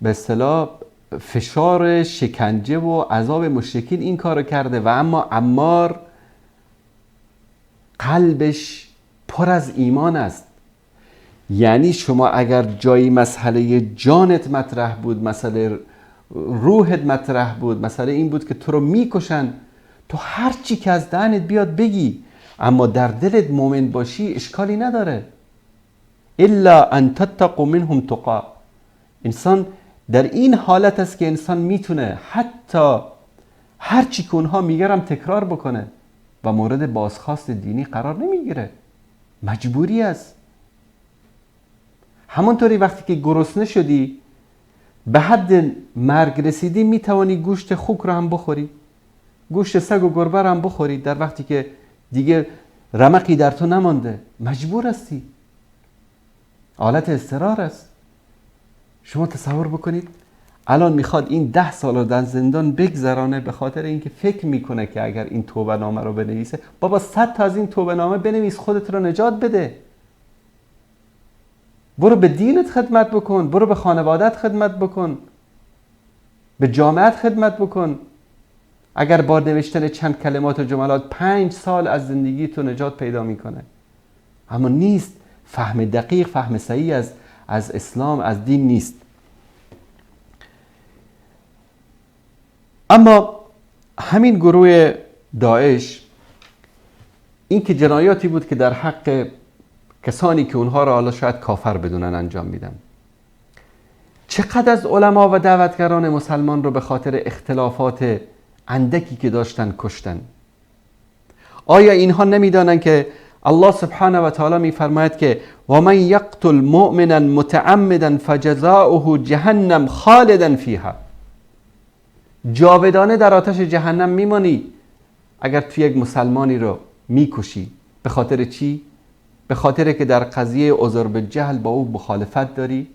Speaker 3: به اصطلاح فشار شکنجه و عذاب مشرکین این کارو کرده و اما عمار قلبش پر از ایمان است. یعنی شما اگر جایی مسئله جانت مطرح بود، مسئله روحت مطرح بود، مسئله این بود که تو رو میکشن، تو هر چی که از دهنت بیاد بگی، اما در دلت مؤمن باشی اشکالی نداره. الا ان تتقوا منهم تقا. انسان در این حالت است که انسان میتونه حتی هر چی که اونها میگرم تکرار بکنه و مورد بازخواست دینی قرار نمیگیره، مجبوری است. همونطوری وقتی که گرسنه شدی به حد مرگ رسیدی میتوانی گوشت خوک رو هم بخوری، گوشت سگ و گربه رو هم بخوری، در وقتی که دیگه رمقی در تو نمانده مجبور هستی، حالت اضطرار است. شما تصور بکنید الان میخواد این 10 سال رو در زندان بگذرانه به خاطر اینکه فکر میکنه که اگر این توبه نامه رو بنویسه. بابا 100 تا از این توبه نامه بنویس، خودت رو نجات بده. برو به دینت خدمت بکن، برو به خانوادت خدمت بکن، به جامعت خدمت بکن. اگر با نوشتن چند کلمات و جملات 5 سال از زندگی تو نجات پیدا میکنه. اما نیست، فهم دقیق، فهم صحیح از اسلام، از دین نیست. اما همین گروه داعش این که جنایاتی بود که در حق کسانی که اونها را حالا شاید کافر بدونن انجام میدن. چقدر از علما و دعوتگران مسلمان رو به خاطر اختلافات اندکی که داشتن کشتن. آیا اینها نمیدانن که الله سبحانه و تعالی میفرماید که و من یقتل مؤمنا متعمدا فجزاؤه جهنم خالدا فیها، جاودانه در آتش جهنم میمانی اگر تو یک مسلمانی رو میکشی. به خاطر چی؟ به خاطر که در قضیه عذر بالجهل با او مخالفت داری.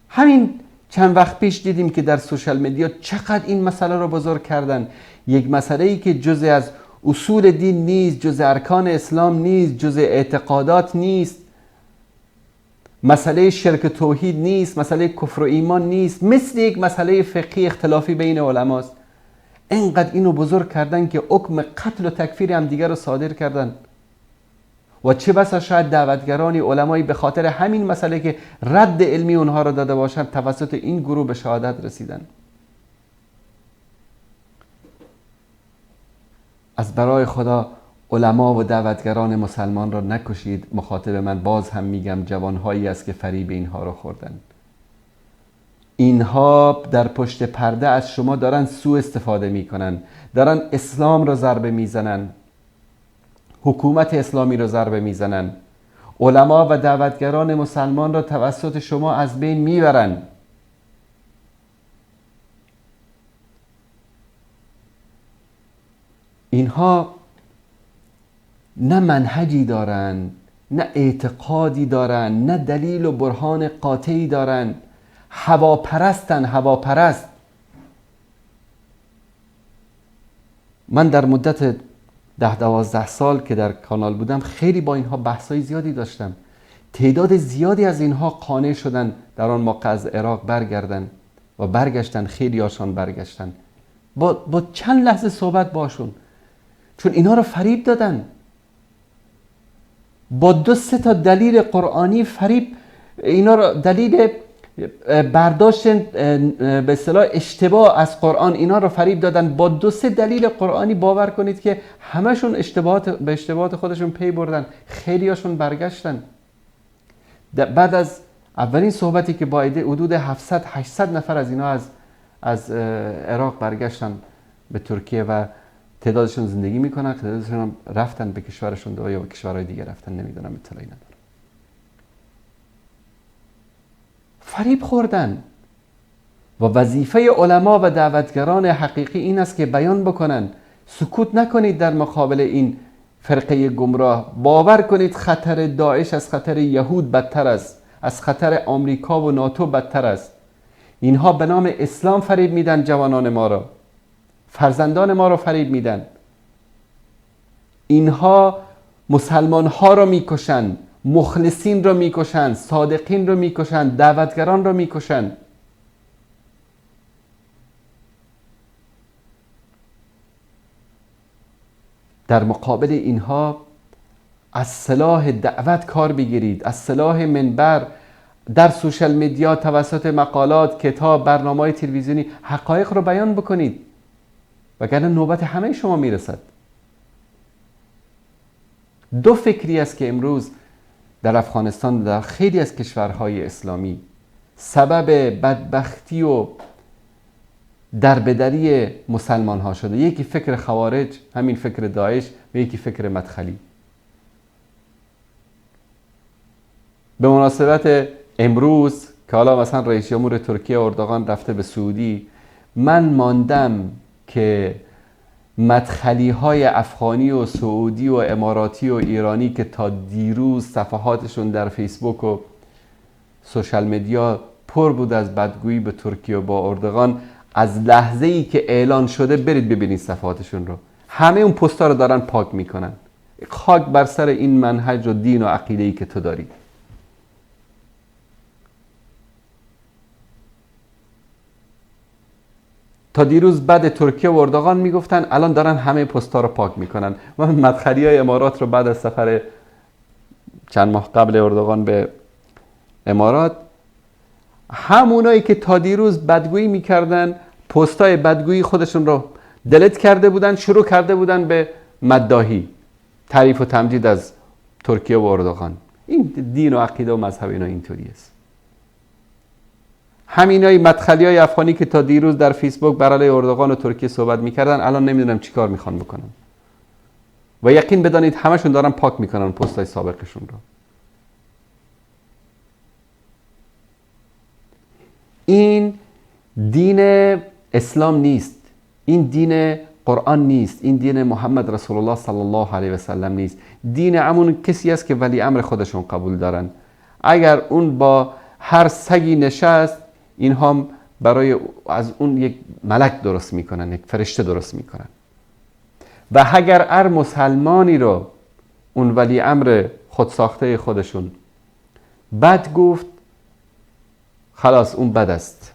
Speaker 3: همین چند وقت پیش دیدیم که در سوشال مدیا چقدر این مسئله رو بزرگ کردن. یک مسئله ای که جزء از اصول دین نیست، جزء ارکان اسلام نیست، جزء اعتقادات نیست، مسئله شرک توحید نیست، مسئله کفر و ایمان نیست، مثل یک مسئله فقهی اختلافی بین علماست. اینقدر اینو بزرگ کردن که حکم قتل و تکفیر هم دیگر رو صادر کردن. و چه بسا شاید دعوتگرانی علمایی به خاطر همین مسئله که رد علمی اونها رو داده باشن توسط این گروه به شهادت رسیدن. از برای خدا علما و دعوتگران مسلمان را نکشید. مخاطب من باز هم میگم جوانهایی است که فریب اینها را خوردن. اینها در پشت پرده از شما دارن سوء استفاده میکنن، دارن اسلام را ضربه میزنن، حکومت اسلامی را ضربه میزنن، علما و دعوتگران مسلمان را توسط شما از بین میبرن. اینها نه منهجی دارن، نه اعتقادی دارن، نه دلیل و برهان قاطعی دارن. هواپرستن، هواپرست. من در مدت 10-12 سال که در کانال بودم خیلی با اینها بحثای زیادی داشتم. تعداد زیادی از اینها قانع شدن در آن موقع از عراق برگردن و برگشتن. خیلی هاشان برگشتن با چند لحظه صحبت باشون، چون اینا رو فریب دادن با 2-3 تا دلیل قرآنی. فریب اینا رو، دلیل برداشت به اصطلاح اشتباه از قرآن، اینا رو فریب دادن با 2-3 دلیل قرآنی. باور کنید که همشون به اشتباهات خودشون پی بردن. خیلی هاشون برگشتن. بعد از اولین صحبتی که با حدود 700-800 نفر از اینا از عراق برگشتن به ترکیه و تعدادشون زندگی میکنن، تعدادشون رفتن به کشورشون یا به کشورهای دیگه رفتن، نمیدونم، اطلاعی ندارم. فریب خوردن. و وظیفه علما و دعوتگران حقیقی این است که بیان بکنن. سکوت نکنید در مقابل این فرقه گمراه. باور کنید خطر داعش از خطر یهود بدتر است، از خطر آمریکا و ناتو بدتر است. اینها به نام اسلام فریب میدن جوانان ما را، فرزندان ما را فریب میدن. اینها مسلمان ها را میکشن، مخلصین را میکشن، صادقین را میکشن، دعوتگران را میکشن. در مقابل اینها از سلاح دعوت کار بگیرید، از سلاح منبر، در سوشال مدیا توسط مقالات، کتاب، برنامه‌های تلویزیونی حقایق رو بیان بکنید، وگرنه نوبت همه شما میرسد. 2 فکری است که امروز در افغانستان و در خیلی از کشورهای اسلامی سبب بدبختی و دربدری مسلمان ها شده. یکی فکر خوارج، همین فکر داعش، و یکی فکر مدخلی. به مناسبت امروز که حالا مثلا رئیس جمهور ترکیه اردوغان رفته به سعودی، من ماندم که مدخلی های افغانی و سعودی و اماراتی و ایرانی که تا دیروز صفحاتشون در فیسبوک و سوشال مدیا پر بود از بدگویی به ترکیه و با اردوغان، از لحظه ای که اعلان شده برید ببینید صفحاتشون رو، همه اون پستا رو دارن پاک میکنن. خاک بر سر این منهج و دین و عقیده ای که تو داری. تا دیروز بعد ترکیه و اردوغان میگفتن، الان دارن همه پستا رو پاک میکنن. من مدخلی های امارات رو بعد از سفر چند ماه قبل اردوغان به امارات، همونایی که تا دیروز بدگویی میکردن، پستای بدگویی خودشون رو دلیت کرده بودن، شروع کرده بودن به مداحی. تعریف و تمجید از ترکیه و اردوغان. این دین و عقیده و مذهب اینا اینطوری است. همینای مدخلی های افغانی که تا دیروز در فیسبوک بر علیه اردوغان و ترکیه صحبت میکردن الان نمیدونم چیکار میخوان بکنن و یقین بدانید همشون دارن پاک میکنن پست های سابقشون رو. این دین اسلام نیست، این دین قرآن نیست، این دین محمد رسول الله صلی الله علیه و سلم نیست. دین همون کسی است که ولی امر خودشون قبول دارن. اگر اون با هر سگی نشست، این هم برای از اون یک ملک درست میکنن، یک فرشته درست میکنن. و اگر هر مسلمانی رو اون ولی امر خود ساخته خودشون بد گفت، خلاص اون بد است،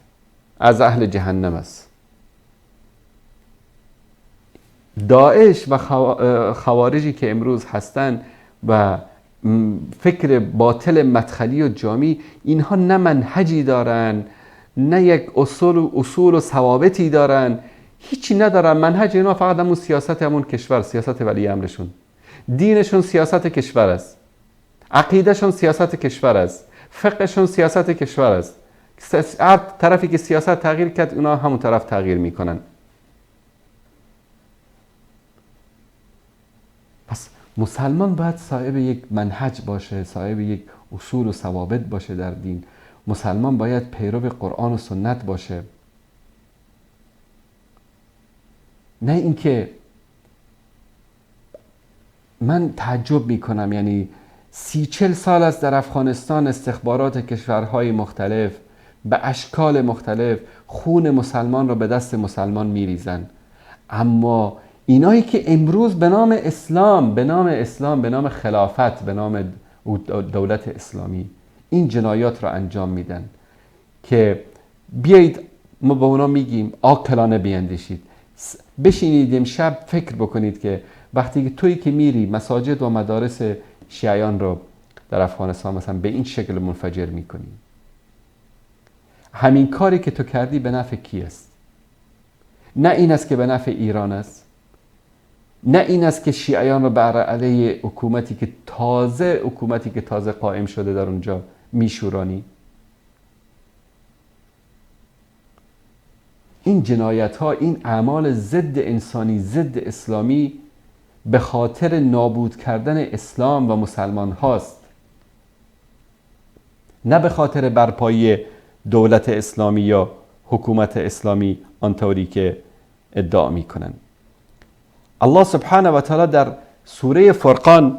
Speaker 3: از اهل جهنم است. داعش و خوارجی که امروز هستن و فکر باطل مدخلی و جامی، اینها نه منهجی دارن، نه یک اصول و ثوابتی دارن، هیچی ندارن. منهج اینا فقط همون سیاست همون کشور، سیاست ولی امرشون. دینشون سیاست کشور است، عقیدهشون سیاست کشور است، فقهشون سیاست کشور است. هر طرفی که سیاست تغییر کرد اونا همون طرف تغییر میکنن. پس مسلمان باید صاحب یک منهج باشه، صاحب یک اصول و ثوابت باشه در دین. مسلمان باید پیرو قرآن و سنت باشه، نه اینکه من تعجب میکنم، یعنی 30-40 سال است در افغانستان استخبارات کشورهای مختلف به اشکال مختلف خون مسلمان را به دست مسلمان میریزن، اما اینایی که امروز به نام اسلام، به نام خلافت، به نام دولت اسلامی این جنایات را انجام میدن که بیایید ما به اونا میگیم عاقلانه بیندیشید. بشینید امشب فکر بکنید که وقتی که تویی که میری مساجد و مدارس شیعیان رو در افغانستان مثلا به این شکل منفجر میکنی، همین کاری که تو کردی به نفع کی است؟ نه این است که به نفع ایران است، نه این است که شیعیان رو بر علیه حکومتی که تازه قائم شده در اونجا میشورانی. این جنایت ها، این اعمال ضد انسانی، ضد اسلامی به خاطر نابود کردن اسلام و مسلمان هاست، نه به خاطر برپایی دولت اسلامی یا حکومت اسلامی آنطوری که ادعا می کنند. الله سبحانه و تعالی در سوره فرقان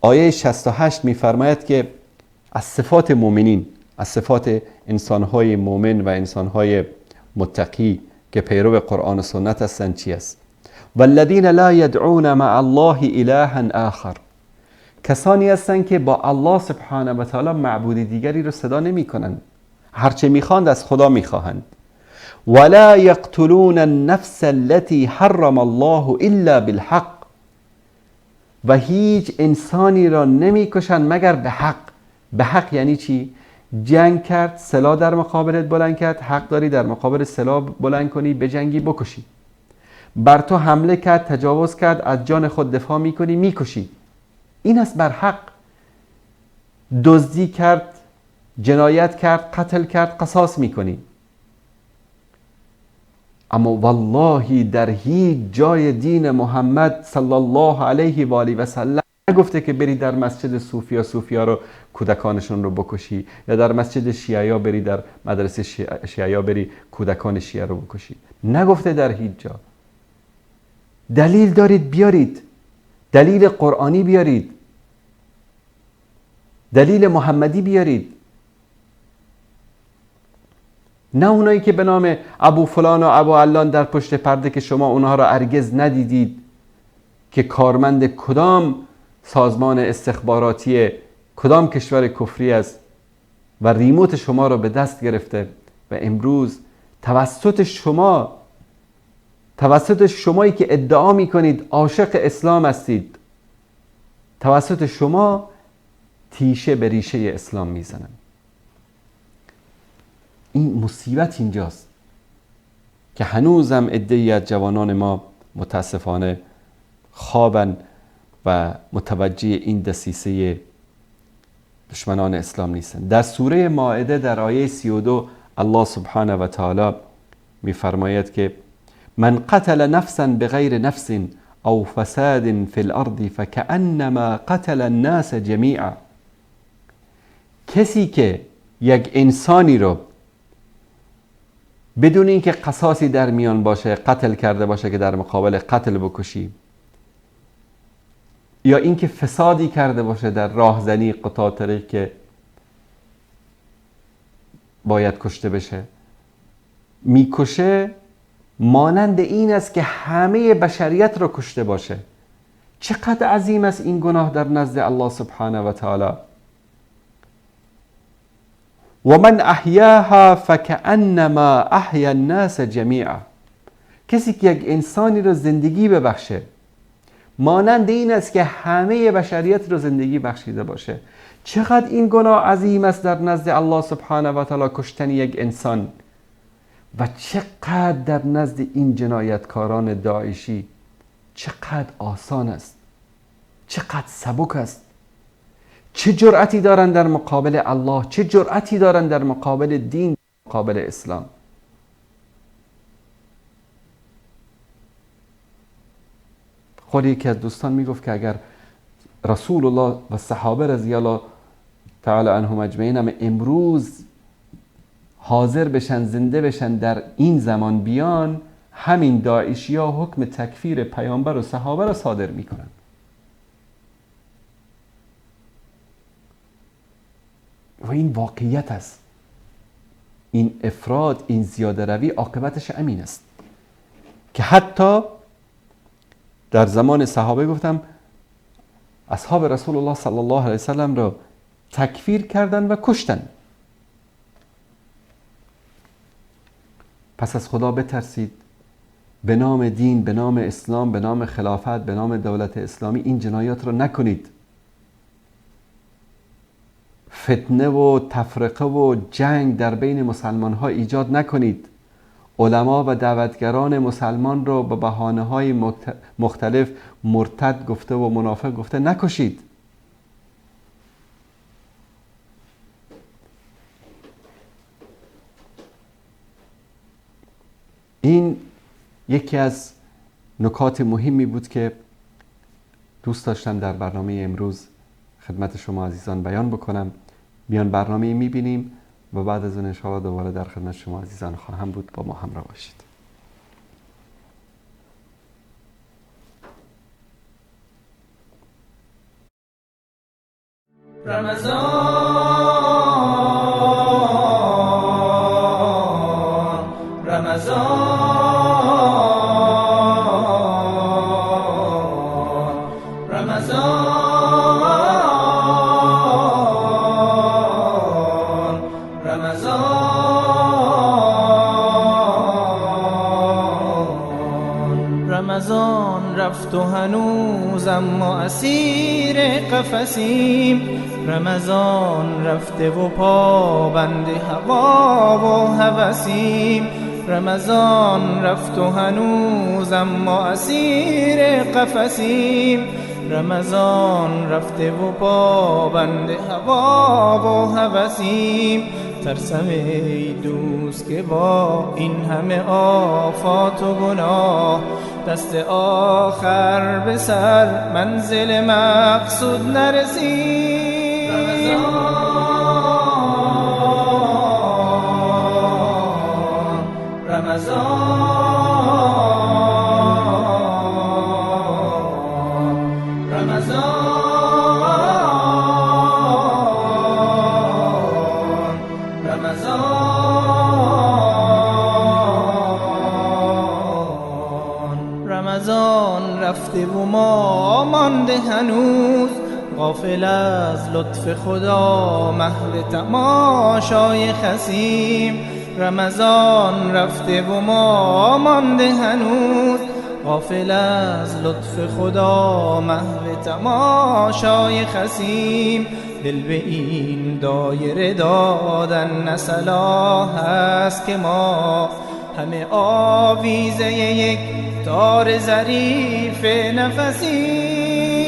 Speaker 3: آیه 68 می فرماید که از صفات مؤمنین، از صفات انسانهای مؤمن و انسانهای متقی که پیرو قرآن و سنت هستند چی است؟ والذین لا یدعون مع الله الها آخر، کسانی هستند که با الله سبحانه و تعالی معبود دیگری رو صدا نمی کنند، هرچه میخواند از خدا میخواهند. ولا یقتلون النفس التي حرم الله الا بالحق، و هیچ انسانی را نمیکشند مگر به حق. به حق یعنی چی؟ جنگ کرد، سلاح در مقابلت بلند کرد، حق داری در مقابل سلاح بلند کنی، بجنگی، بکشی. بر تو حمله کرد، تجاوز کرد، از جان خود دفاع میکنی، میکشی. این است بر حق. دزدی کرد، جنایت کرد، قتل کرد، قصاص میکنی. اما والله در هیچ جای دین محمد صلی الله علیه و آله و سلم نگفته که بری در مسجد صوفیا رو کودکانشون رو بکشی، یا در مسجد شیعیا بری، در مدرسه شیعیا بری کودکان شیعه رو بکشی. نگفته در هیچ جا. دلیل دارید بیارید، دلیل قرآنی بیارید، دلیل محمدی بیارید. نه اونایی که به نام ابو فلان و ابو علان در پشت پرده که شما اونها را هرگز ندیدید که کارمند کدام سازمان استخباراتی کدام کشور کفری است و ریموت شما را به دست گرفته و امروز توسط شمایی که ادعا میکنید عاشق اسلام هستید، توسط شما تیشه به ریشه اسلام میزنن. این مصیبت اینجاست که هنوزم عده‌ای از جوانان ما متاسفانه خوابن و متوجه این دسیسه دشمنان اسلام نیستن. در سوره مائده در آیه 32 الله سبحانه و تعالی میفرماید که من قتل نفسا بغیر نفس او فساد فی الارض فکأنما قتل الناس جمیعا. کسی که یک انسانی رو بدون اینکه قصاصی در میان باشه قتل کرده باشه که در مقابل قتل بکشی، یا اینکه فسادی کرده باشه در راهزنی قطاع طریق که باید کشته بشه، میکشه مانند این است که همه بشریت رو کشته باشه. چقدر عظیم است این گناه در نزد الله سبحانه و تعالی. و من احیاها فکأنما احیا الناس جمیعا. کسی که یک انسانی رو زندگی ببخشه مانند این است که همه بشریت رو زندگی بخشیده باشه. چقدر این گناه عظیم است در نزد الله سبحانه و تعالی کشتن یک انسان، و چقدر در نزد این جنایتکاران داعشی چقدر آسان است، چقدر سبک است. چه جرأتی دارن در مقابل الله، چه جرأتی دارن در مقابل دین، مقابل اسلام. خود یکی از دوستان میگفت که اگر رسول الله و صحابه رضی الله تعالی عنهم اجمعین هم امروز حاضر بشن، زنده بشن، در این زمان بیان، همین داعشی ها حکم تکفیر پیامبر و صحابه را صادر میکنن. و این واقعیت است. این افراد، این زیاده روی عاقبتش امین است که حتی در زمان صحابه گفتم اصحاب رسول الله صلی الله علیه وسلم را تکفیر کردن و کشتن. پس از خدا بترسید، به نام دین، به نام اسلام، به نام خلافت، به نام دولت اسلامی این جنایات را نکنید. فتنه و تفرقه و جنگ در بین مسلمان ها ایجاد نکنید. علما و دعوتگران مسلمان را به بهانه های مختلف مرتد گفته و منافق گفته نکشید. این یکی از نکات مهمی بود که دوست داشتم در برنامه امروز خدمت شما عزیزان بیان بکنم. بیان برنامه میبینیم و بعد از اون انشاءالله دوباره در خدمت شما عزیزان خواهم بود. با ما همراه باشید.
Speaker 4: رمضان رفت و هنوز اما اسیر قفسیم. رمضان رفته و پابند هوا و هوسیم. رمضان رفت و هنوز اما اسیر قفسیم. رمضان رفته و پابند هوا و هوسیم. ترسم ای دوست که با این همه آفات و گناه دست آخر به سر منزل مقصود نرسیم. رمضان رفته و ما مانده هنوز غافل از لطف خدا محل تماشای خسیم. رمضان رفته و ما مانده هنوز غافل از لطف خدا محل تماشای خسیم. دل به این دایره دادن نه صلاح است که ما همه آویزه یک تار ظریف نفسی.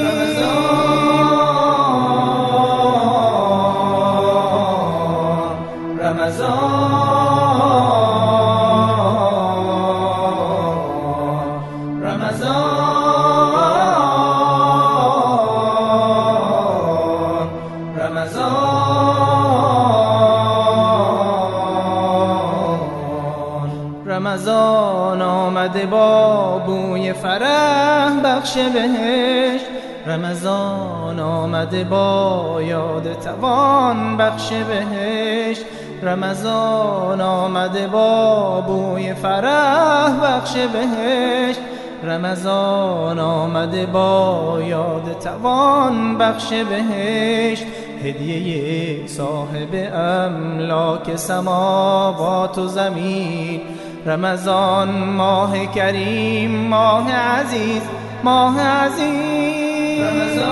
Speaker 4: رمضان آمده با بوی فرح بخش بهشت، رمضان آمده با یاد توان بخش بهشت، رمضان آمده با بوی فرح بخش بهشت، رمضان آمده با یاد توان بخش بهشت، هدیه صاحب املاک سماوات و زمین. رمضان ماه کریم، ماه عزیز، ماه عزیز.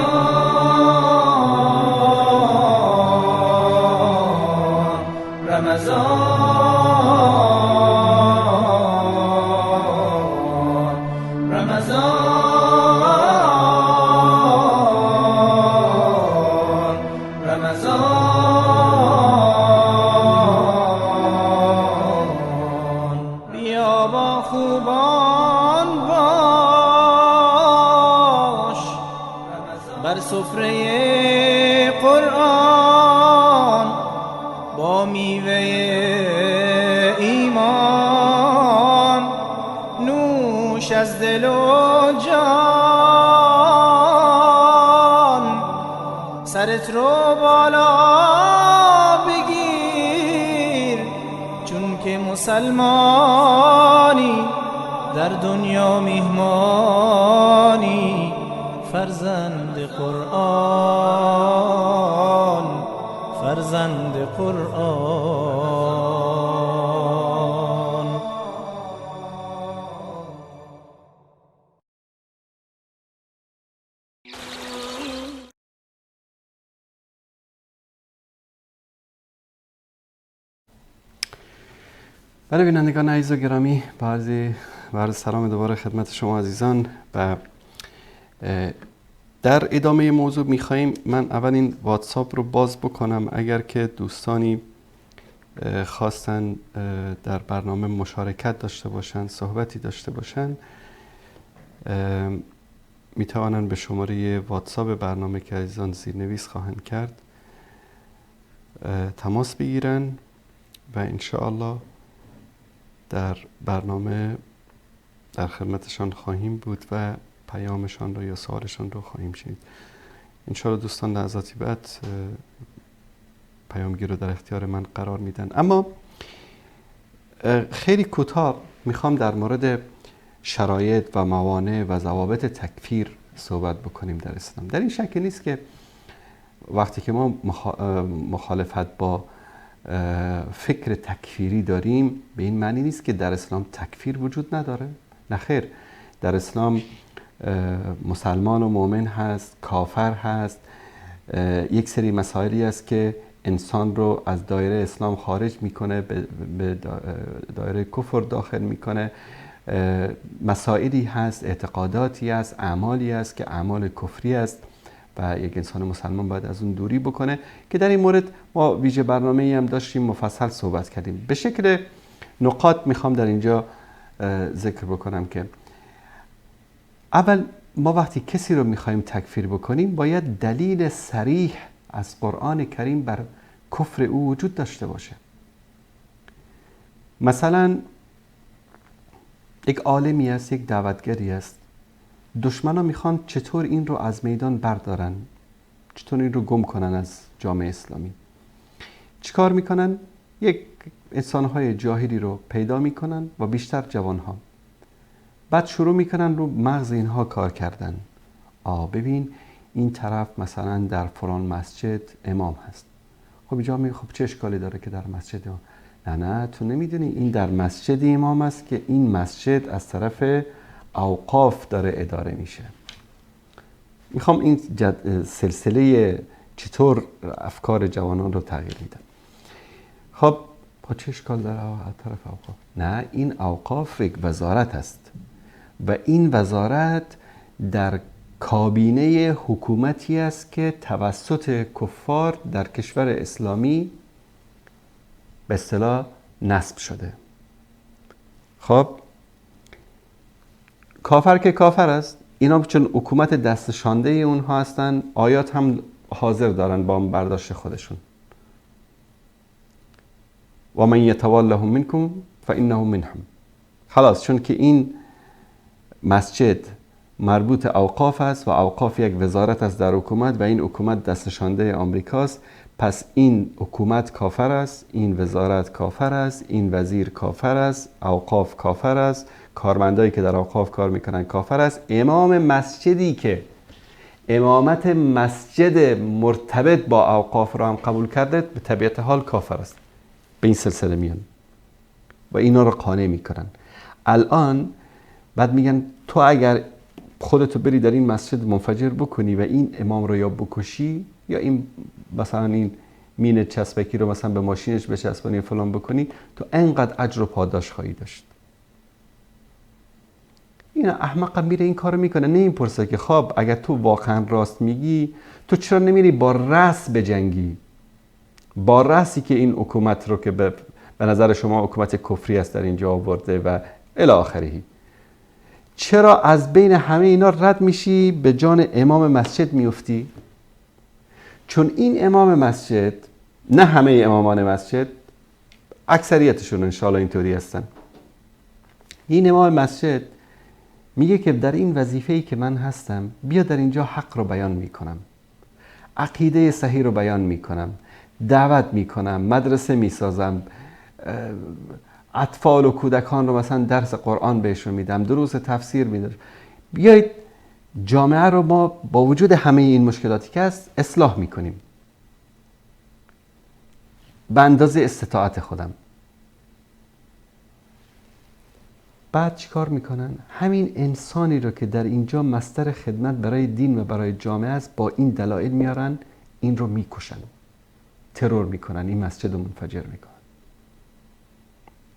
Speaker 4: بیا با خوبان باش بر سفره قرآن، با میوه ایمان نوش از دل و جان، سرت رو بالا بگیر چون که مسلمانی، در دنیا میهمانی، فرزند قرآن، فرزند قرآن.
Speaker 3: بله بینندگان عزیز و گرامی، عرض سلام دوباره خدمت شما عزیزان. و در ادامه موضوع میخواییم من اول این واتساپ رو باز بکنم، اگر که دوستانی خواستن در برنامه مشارکت داشته باشن، صحبتی داشته باشن، میتوانن به شماره واتساپ برنامه که عزیزان زیرنویس خواهند کرد تماس بگیرن و انشاءالله در برنامه در خدمتشان خواهیم بود و پیامشان رو یا سوالشان رو خواهیم شنید. انشاءالله دوستان لحظاتی بعد پیامگیر رو در اختیار من قرار میدن. اما خیلی کوتاه میخوام در مورد شرایط و موانع و ضوابط تکفیر صحبت بکنیم در اسلام. در این شک نیست که وقتی که ما مخالفت با فکر تکفیری داریم به این معنی نیست که در اسلام تکفیر وجود نداره. نه خیر، در اسلام مسلمان و مؤمن هست، کافر هست، یک سری مسائلی است که انسان رو از دایره اسلام خارج میکنه، به دایره کفر داخل میکنه. مسائلی هست، اعتقاداتی هست، اعمالی هست که اعمال کفری است و یک انسان مسلمان باید از اون دوری بکنه، که در این مورد ما ویژه برنامه‌ای هم داشتیم، مفصل صحبت کردیم. به شکل نقاط میخوام در اینجا ذکر بکنم که اول ما وقتی کسی رو میخوایم تکفیر بکنیم باید دلیل صریح از قرآن کریم بر کفر او وجود داشته باشه. مثلا یک عالمی است، یک دعوتگری است، دشمنا میخوان چطور این رو از میدان بردارن، چطور این رو گم کنن از جامعه اسلامی. چیکار میکنن؟ یک انسانهای جاهلی رو پیدا میکنن و بیشتر جوانها، بعد شروع میکنن رو مغز اینها کار کردن. ببین این طرف مثلا در فلان مسجد امام هست، خب اینجا خب چه اشکالی داره که در مسجد امام؟ نه تو نمیدونی این در مسجد امام است که این مسجد از طرف اوقاف داره اداره میشه. میخوام این سلسله چطور افکار جوانان رو تغییر میدن. خب با چه اشکال داره از طرف اوقاف؟ نه، این اوقاف یک وزارت است و این وزارت در کابینه حکومتی است که توسط کفار در کشور اسلامی به اصطلاح نصب شده. خب کافر که کافر است، اینا چون حکومت دست شانده اونها هستن، آیات هم حاضر دارن با برداشت خودشون. و من یتولهم منکم فانه منهم. خلاص چون که این مسجد مربوط اوقاف است و اوقاف یک وزارت است در حکومت و این حکومت دست شانده آمریکاست، پس این حکومت کافر است، این وزارت کافر است، این وزیر کافر است، اوقاف کافر است، کارمندایی که در اوقاف کار میکنن کافر است. امام مسجدی که امامت مسجد مرتبط با اوقاف را هم قبول کرده به طبیعت حال کافر است. به این سلسله میان و اینا رو قانع میکنن. الان بعد میگن تو اگر خودتو بری در این مسجد منفجر بکنی و این امام رو یا بکشی یا این مثلا این مین چسبکی رو مثلا به ماشینش بچسبانی فلان بکنی، تو انقدر اجر و پاداش خواهی داشت. این احمق میره این کارو میکنه، نه این پرسه که خب اگر تو واقعا راست میگی تو چرا نمیری با رأس بجنگی، با رأسی که این حکومت رو که به نظر شما حکومت کفری است در اینجا آورده و الی آخره، چرا از بین همه اینا رد میشی به جان امام مسجد میفتی؟ چون این امام مسجد، نه همه امامان مسجد، اکثریتشون انشاءالله اینطوری هستن، این امام مسجد میگه که در این وظیفه‌ای که من هستم بیا در اینجا حق رو بیان میکنم، عقیده صحیح رو بیان میکنم، دعوت میکنم، مدرسه میسازم، اطفال و کودکان رو مثلا درس قرآن بهشون میدم، دروس تفسیر میدم. بیایید جامعه رو ما با وجود همه این مشکلاتی که هست اصلاح میکنیم به اندازه استطاعت خودم. بعد چی کار میکنن؟ همین انسانی رو که در اینجا مصدر خدمت برای دین و برای جامعه است با این دلایل میارن، این رو میکشن، ترور میکنن، این مسجد رو منفجر میکنن.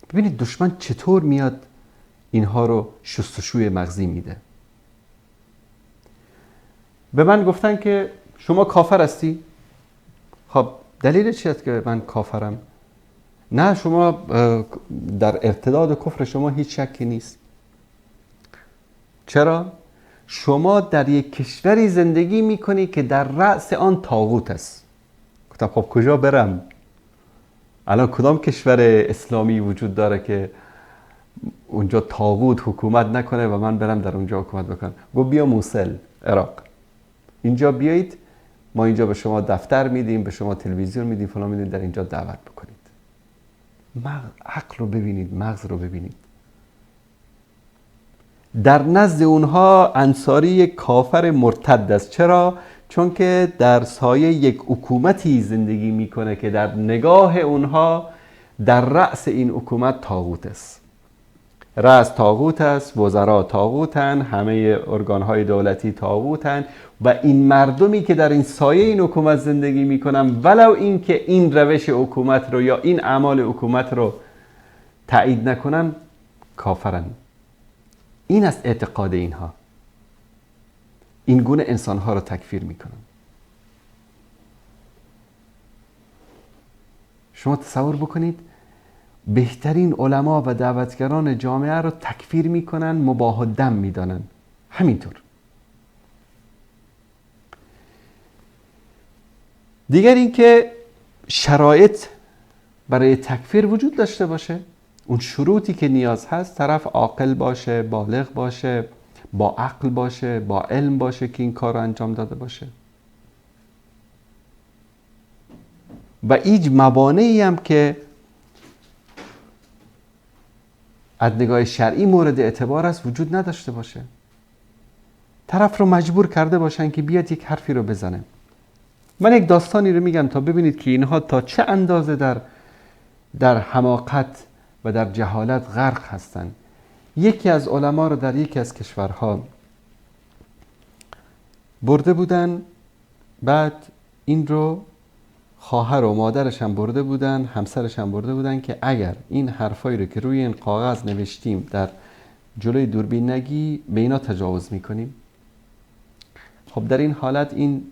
Speaker 3: ببینید دشمن چطور میاد اینها رو شستشوی مغزی میده. به من گفتن که شما کافر هستی؟ خب دلیل چی است که من کافرم؟ نه شما در ارتداد کفر شما هیچ شکی نیست. چرا؟ شما در یک کشوری زندگی میکنی که در رأس آن طاغوت است. گفتم خب کجا برم؟ الان کدام کشور اسلامی وجود داره که اونجا طاغوت حکومت نکنه و من برم در اونجا حکومت بکنم؟ گفت بیا موصل عراق، اینجا بیایید، ما اینجا به شما دفتر میدیم، به شما تلویزیون میدیم، فلان میدیم، در اینجا دعوت بکنید. عقل رو ببینید، مغز رو ببینید. در نزد اونها انصاری یک کافر مرتد است. چرا؟ چون که در سایه یک حکومتی زندگی میکنه که در نگاه اونها در رأس این حکومت طاغوت است. رأس طاغوت است، وزرا طاغوتن، همه ارگانهای دولتی طاغوتن و این مردمی که در این سایه این حکومت زندگی میکنن ولو این که این روش حکومت رو یا این اعمال حکومت رو تایید نکنن کافرن. این است اعتقاد اینها. این گونه انسانها رو تکفیر میکنن. شما تصور بکنید بهترین علما و دعوتگران جامعه رو تکفیر میکنن، مباح دم میدانن. همینطور. دیگر این که شرایط برای تکفیر وجود داشته باشه. اون شروطی که نیاز هست، طرف عاقل باشه، بالغ باشه، با عقل باشه، با علم باشه که این کار رو انجام داده باشه. و هیچ موانعی هم که از نگاه شرعی مورد اعتبار است وجود نداشته باشه. طرف رو مجبور کرده باشن که بیاد یک حرفی رو بزنه. من یک داستانی رو میگم تا ببینید که اینها تا چه اندازه در حماقت و در جهالت غرق هستن. یکی از علما رو در یکی از کشورها برده بودن، بعد این رو خواهر و مادرش هم برده بودن، همسرش هم برده بودن که اگر این حرفایی رو که روی این کاغذ نوشتیم در جلوی دوربین نگی به اینا تجاوز میکنیم. خب در این حالت این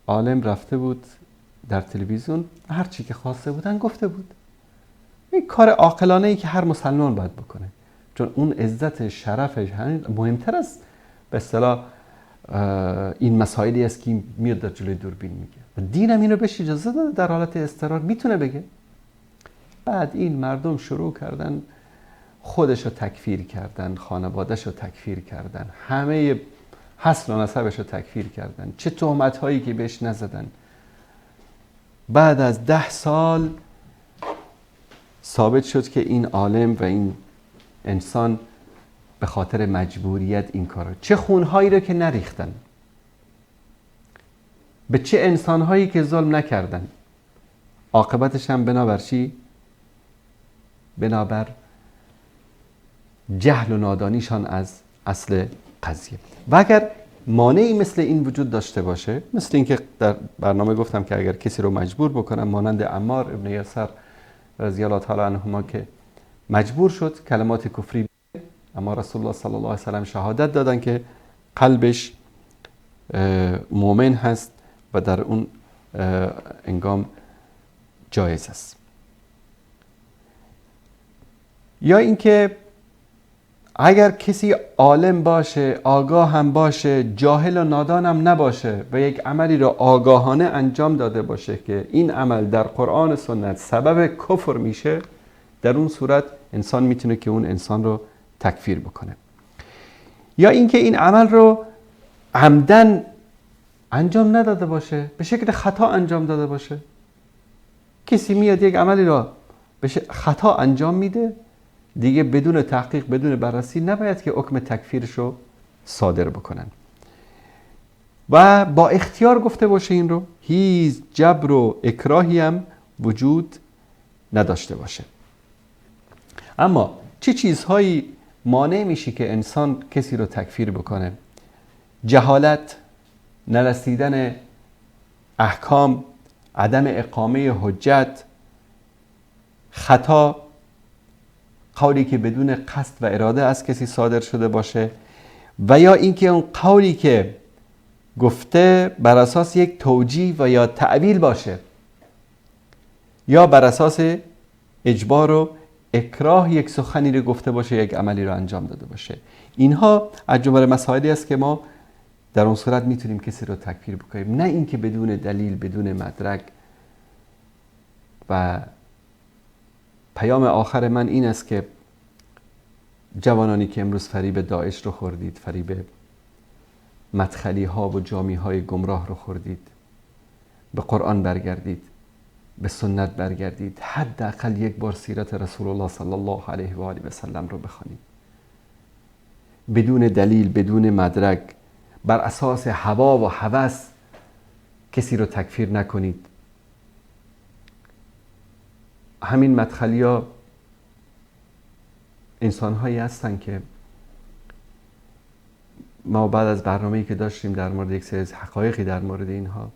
Speaker 3: عالم رفته بود در تلویزیون، هر چی که خواسته بودن گفته بود. این کار عاقلانه ای که هر مسلمان باید بکنه، چون اون عزت شرفش مهمتر از به اصطلاح این مسائلی است که میاد در جلوی دوربین میگه و دین هم اینو بهش اجازه داده در حالت اضطرار میتونه بگه. بعد این مردم شروع کردن خودش رو تکفیر کردن، خانواده‌اش رو تکفیر کردن، همه حسن و نسبش رو تکفیر کردن، چه تهمت هایی که بهش نزدن. بعد از 10 سال ثابت شد که این عالم و این انسان به خاطر مجبوریت این کارو، چه خونهایی رو که نریختن، به چه انسانهایی که ظلم نکردن، عاقبتش هم بنابر چی؟ بنابر جهل و نادانیشان از اصل قضیه. و اگر مانعی مثل این وجود داشته باشه، مثل این که در برنامه گفتم که اگر کسی رو مجبور بکنن، مانند عمار ابن یاسر رضی الله تعالی عنهما که مجبور شد کلمات کفری، اما رسول الله صلی الله علیه و سلم شهادت دادن که قلبش مؤمن هست و در اون انگام جایز است. یا اینکه اگر کسی عالم باشه، آگاه هم باشه، جاهل و نادان هم نباشه و یک عملی را آگاهانه انجام داده باشه که این عمل در قرآن و سنت سبب کفر میشه، در اون صورت انسان میتونه که اون انسان رو تکفیر بکنه. یا اینکه این عمل رو عمدن انجام نداده باشه، به شکل خطا انجام داده باشه. کسی میاد یک عملی را به خطا انجام میده، دیگه بدون تحقیق، بدون بررسی نباید که حکم تکفیرش رو صادر بکنن و با اختیار گفته باشه این رو، هیچ جبر و اکراهی هم وجود نداشته باشه. اما چه چیزهایی مانع میشه که انسان کسی رو تکفیر بکنه؟ جهالت، نرسیدن احکام، عدم اقامه حجت، خطا، قولی که بدون قصد و اراده از کسی صادر شده باشه، و یا اینکه اون قولی که گفته بر اساس یک توجیه و یا تعویل باشه، یا بر اساس اجبار و اکراه یک سخنی رو گفته باشه، یک عملی رو انجام داده باشه. اینها از جمله مسائلی است که ما در اون صورت میتونیم کسی رو تکفیر بکنیم، نه اینکه بدون دلیل، بدون مدرک. و پیام آخر من این است که جوانانی که امروز فریب داعش رو خوردید، فریب مدخلی ها و جامی های گمراه رو خوردید، به قرآن برگردید، به سنت برگردید، حداقل یک بار سیرت رسول الله صلی الله علیه و آله و سلم رو بخوانید. بدون دلیل، بدون مدرک، بر اساس هوا و هوس کسی رو تکفیر نکنید. همین مدخلی ها انسان هایی هستن که ما بعد از برنامه‌ای که داشتیم در مورد یک سری حقایقی در مورد اینها،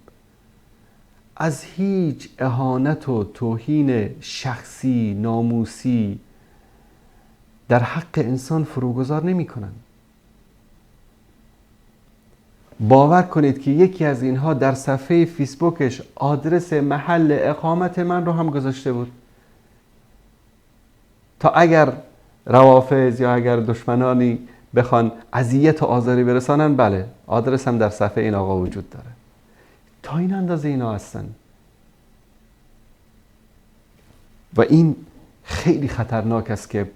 Speaker 3: از هیچ اهانت و توهین شخصی، ناموسی در حق انسان فروگذار نمی کنن. باور کنید که یکی از اینها در صفحه فیسبوکش آدرس محل اقامت من رو هم گذاشته بود تا اگر روافض یا اگر دشمنانی بخوان اذیت و آزاری برسانن، بله آدرس هم در صفحه این آقا وجود داره. تا این اندازه اینا هستن و این خیلی خطرناک است که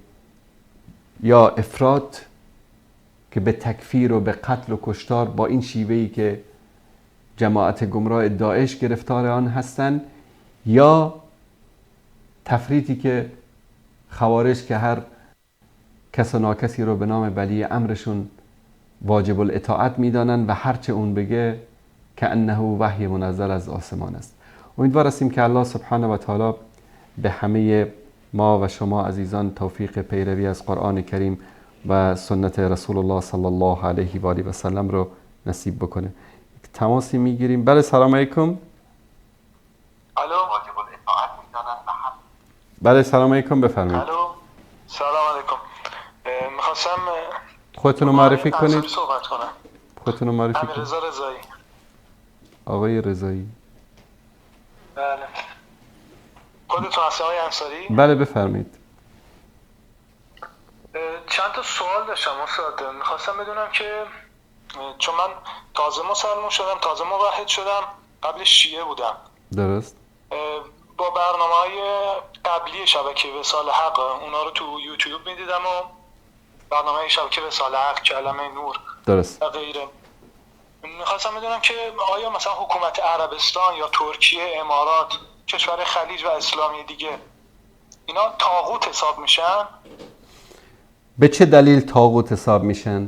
Speaker 3: یا افراط که به تکفیر و به قتل و کشتار با این شیوهی که جماعت گمراه داعش گرفتار آن هستند، یا تفریطی که خوارج که هر کس و ناکسی رو به نام ولی امرشون واجب الاطاعت میدانن و هرچه اون بگه که انه وحی منزل از آسمان است. امیدوار هستیم که الله سبحانه و تعالی به همه ما و شما عزیزان توفیق پیروی از قرآن کریم و سنت رسول الله صلی الله علیه و آله و سلم رو نصیب بکنه. تماسی میگیریم. بله سلام علیکم.
Speaker 5: الو واجب الاطاعت میدانن.
Speaker 3: بله سلام علیکم، بفرمایید.
Speaker 5: الو سلام علیکم. میخواستم
Speaker 3: خودتون رو معرفی کنید.
Speaker 5: صحبت کنم.
Speaker 3: خودتون رو معرفی کنید.
Speaker 5: امیررضا رضایی.
Speaker 3: آقای رضایی.
Speaker 5: بله. خودتون هستی آقای انصاری؟
Speaker 3: بله بفرمایید.
Speaker 5: چند تا سوال داشتم استاد. میخواستم بدونم که چون من تازه مسلمان شدم، تازه موحد شدم، قبل شیعه بودم.
Speaker 3: درست.
Speaker 5: با برنامه‌های قبلی شبکه وصال حق اونا رو تو یوتیوب میدیدم و برنامه شبکه وصال حق، کلمه نور
Speaker 3: درست.
Speaker 5: و غیره. میخواستم بدونم که آیا مثلا حکومت عربستان یا ترکیه، امارات، کشور خلیج و اسلامی دیگه اینا طاغوت حساب میشن؟
Speaker 3: به چه دلیل طاغوت حساب میشن؟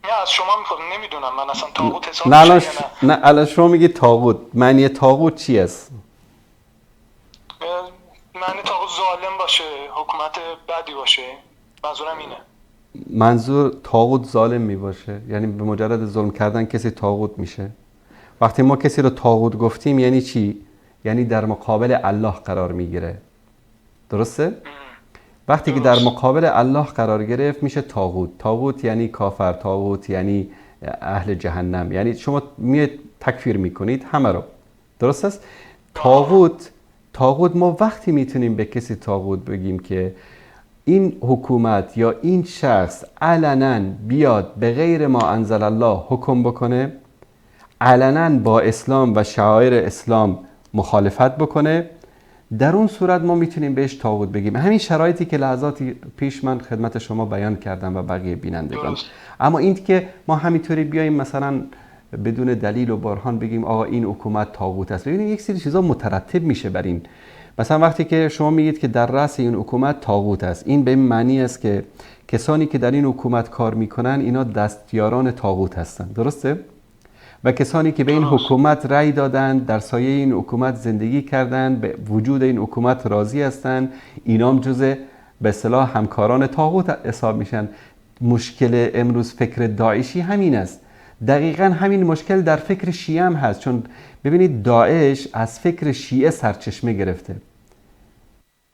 Speaker 5: نه از شما میخوام، نمیدونم من اصلا طاغوت حساب
Speaker 3: نه
Speaker 5: میشن
Speaker 3: الان
Speaker 5: یا نه.
Speaker 3: نه الان شما میگی طاغوت، معنی طاغوت چی است؟
Speaker 5: معنی طاغوت ظالم باشه، حکومت بدی باشه، منظورم اینه.
Speaker 3: منظور طاغوت ظالم می باشه؟ یعنی به مجرد ظلم کردن کسی طاغوت میشه؟ وقتی ما کسی رو طاغوت گفتیم یعنی چی؟ یعنی در مقابل الله قرار میگیره. درسته؟ وقتی که در مقابل الله قرار گرفت میشه طاغوت. طاغوت یعنی کافر، طاغوت یعنی اهل جهنم، یعنی شما میاد تکفیر میکنید همه رو. درست است؟ طاغوت ما وقتی میتونیم به کسی طاغوت بگیم که این حکومت یا این شخص علنا بیاد به غیر ما انزل الله حکم بکنه، علنا با اسلام و شعائر اسلام مخالفت بکنه، در اون صورت ما میتونیم بهش طاغوت بگیم. همین شرایطی که لحظاتی پیش من خدمت شما بیان کردم و بقیه بینندگان. اما این که ما همینطوری بیایم مثلا بدون دلیل و برهان بگیم آقا این حکومت طاغوت است، ببینید یک سری چیزا مترتب میشه بر این. مثلا وقتی که شما میگید که در رأس این حکومت طاغوت است، این به این معنی است که کسانی که در این حکومت کار میکنن اینا دستیاران طاغوت هستند. درسته؟ و کسانی که به این حکومت رأی دادند، در سایه این حکومت زندگی کردند، به وجود این حکومت راضی هستند، اینام جزء به اصطلاح همکاران طاغوت حساب میشن. مشکل امروز فکر داعشی همین است. دقیقاً همین مشکل در فکر شیعه هم هست، چون ببینید داعش از فکر شیعه سرچشمه گرفته.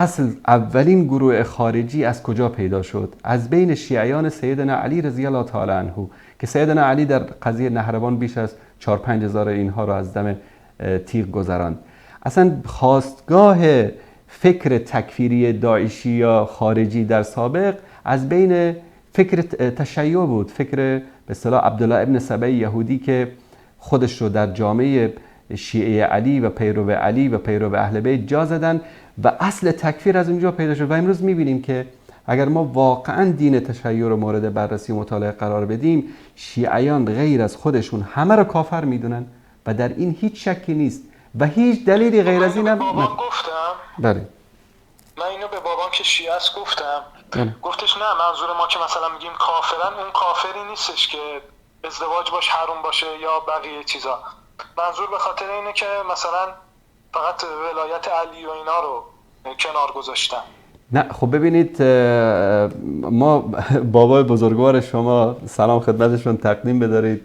Speaker 3: اصل اولین گروه خارجی از کجا پیدا شد؟ از بین شیعیان سیدنا علی رضی الله تعالی عنه، که سیدنا علی در قضیه نهروان بیش از 4-5 هزار اینها را از دم تیغ گذراند. اصلا خواستگاه فکر تکفیری داعشی یا خارجی در سابق از بین فکر تشیع بود، فکر به اصطلاح عبدالله ابن سبع یهودی که خودش رو در جامعه شیعه علی و پیرو علی و پیرو اهل بیت جا زدن و اصل تکفیر از اونجا پیدا شد. و امروز میبینیم که اگر ما واقعا دین تشیع رو مورد بررسی و مطالعه قرار بدیم، شیعیان غیر از خودشون همه رو کافر میدونن و در این هیچ شکی نیست و هیچ دلیلی غیر از این هم
Speaker 5: بابام گفتم.
Speaker 3: بله.
Speaker 5: من اینو به بابام که شیعه است گفتم. گفتش نه منظور ما که مثلا میگیم کافرن، اون کافری نیستش که ازدواج باش حرام باشه یا بقیه چیزا. منظور به خاطر اینه که مثلا فقط ولایت علی و اینا رو کنار گذاشتن.
Speaker 3: نه خب ببینید، ما بابای بزرگوار شما سلام خدمتشون تقدیم بدارید،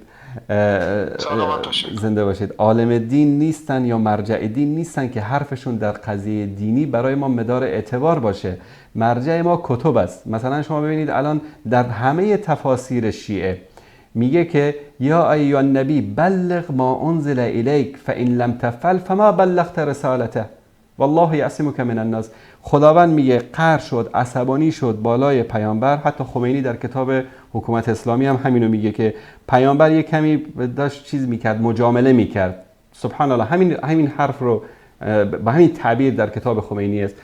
Speaker 3: زنده باشید، عالم دین نیستن یا مرجع دین نیستن که حرفشون در قضیه دینی برای ما مدار اعتبار باشه. مرجع ما کتب است. مثلا شما ببینید الان در همه تفاسیر شیعه میگه که یا ایها النبی بلغ ما انزل الیک فان لم تفعل فما بلغت رسالته والله یعصمک من الناس. خداوند میگه قهر شد، عصبانی شد بالای پیامبر. حتی خمینی در کتاب حکومت اسلامی هم همینو میگه که پیامبر یک کمی داشت چیز میکرد، مجامله میکرد. سبحان الله، همین حرف رو به همین تعبیر در کتاب خمینی است.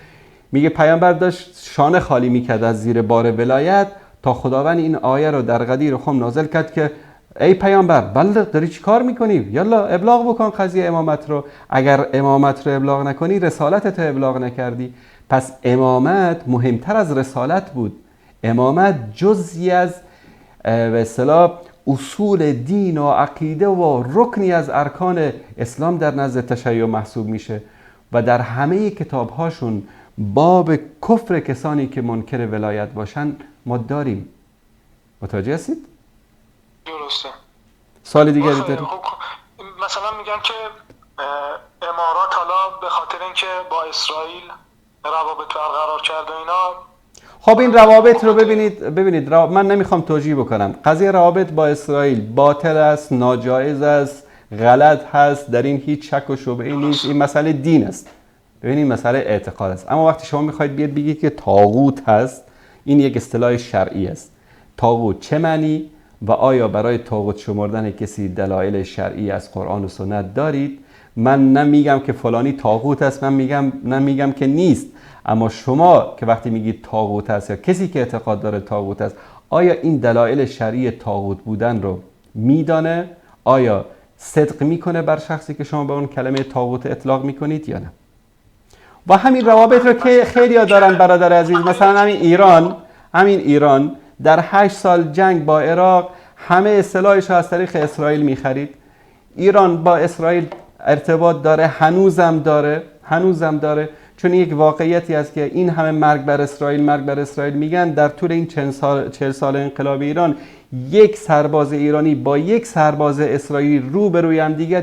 Speaker 3: میگه پیامبر داشت شانه خالی میکرد از زیر بار ولایت تا خداوند این آیه رو در غدیر خم نازل کرد که ای پیامبر بلغ، داری چی کار میکنی؟ یلا ابلاغ بکن قضیه امامت رو. اگر امامت رو ابلاغ نکنی رسالتت رو ابلاغ نکردی. پس امامت مهمتر از رسالت بود. امامت جزئی از به اصطلاح اصول دین و عقیده و رکنی از ارکان اسلام در نزد تشیع محسوب میشه و در همه کتابهاشون باب کفر کسانی که منکر ولایت باشن ما داریم. متوجه هستید؟
Speaker 5: درسته.
Speaker 3: سوال دیگری دارید؟
Speaker 5: مثلا میگن که امارات حالا به خاطر اینکه با اسرائیل روابط برقرار کرده اینا.
Speaker 3: خب این روابط رو ببینید من نمیخوام توجیه بکنم. قضیه روابط با اسرائیل باطل است، ناجایز است، غلط هست، در این هیچ شک و شبهه‌ای نیست. این مسئله دین است. ببینید مسئله اعتقاد است. اما وقتی شما میخواید بیاد بگید که طاغوت هست، این یک اصطلاح شرعی است. طاغوت چه معنی و آیا برای طاغوت شمردن کسی دلایل شرعی از قرآن و سنت دارید؟ من نمیگم که فلانی طاغوت است، من نمیگم که نیست، اما شما که وقتی میگید طاغوت است یا کسی که اعتقاد داره طاغوت است، آیا این دلایل شرعی طاغوت بودن رو میدانه؟ آیا صدق میکنه بر شخصی که شما به اون کلمه طاغوت اطلاق میکنید یا نه؟ و همین روابط رو که خیلی ها دارن برادر عزیز. مثلا همین ایران در 8 سال جنگ با عراق همه اصطلاحش از طریق اسرائیل میخرید. ایران با اسرائیل ارتباط داره، هنوزم داره، چون یک واقعیتی است که این همه مرگ بر اسرائیل میگن. در طول این 40 سال انقلاب ایران یک سرباز ایرانی با یک سرباز اسرائیلی روبروی هم دیگر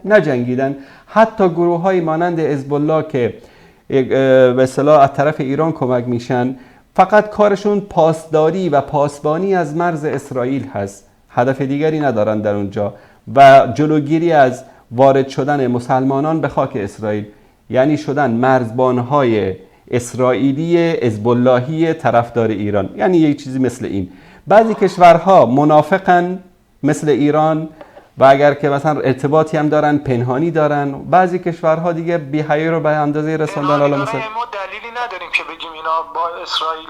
Speaker 3: نجنگیدن. حتی گروه های مانند حزب الله که به اصطلاح از طرف ایران کمک میشن، فقط کارشون پاسداری و پاسبانی از مرز اسرائیل هست، هدف دیگری ندارن در اونجا، و جلوگیری از وارد شدن مسلمانان به خاک اسرائیل، یعنی شدن مرزبانهای اسرائیلی حزب اللهی طرفدار ایران. یعنی یک چیزی مثل این. بعضی کشورها منافقن مثل ایران و اگر که مثلا ارتباطی هم دارن پنهانی دارن. بعضی کشورها دیگه بی‌حیایی رو به اندازه رساندن. حالا مثلا
Speaker 5: ما دلیلی نداریم که بگیم اینا با اسرائیل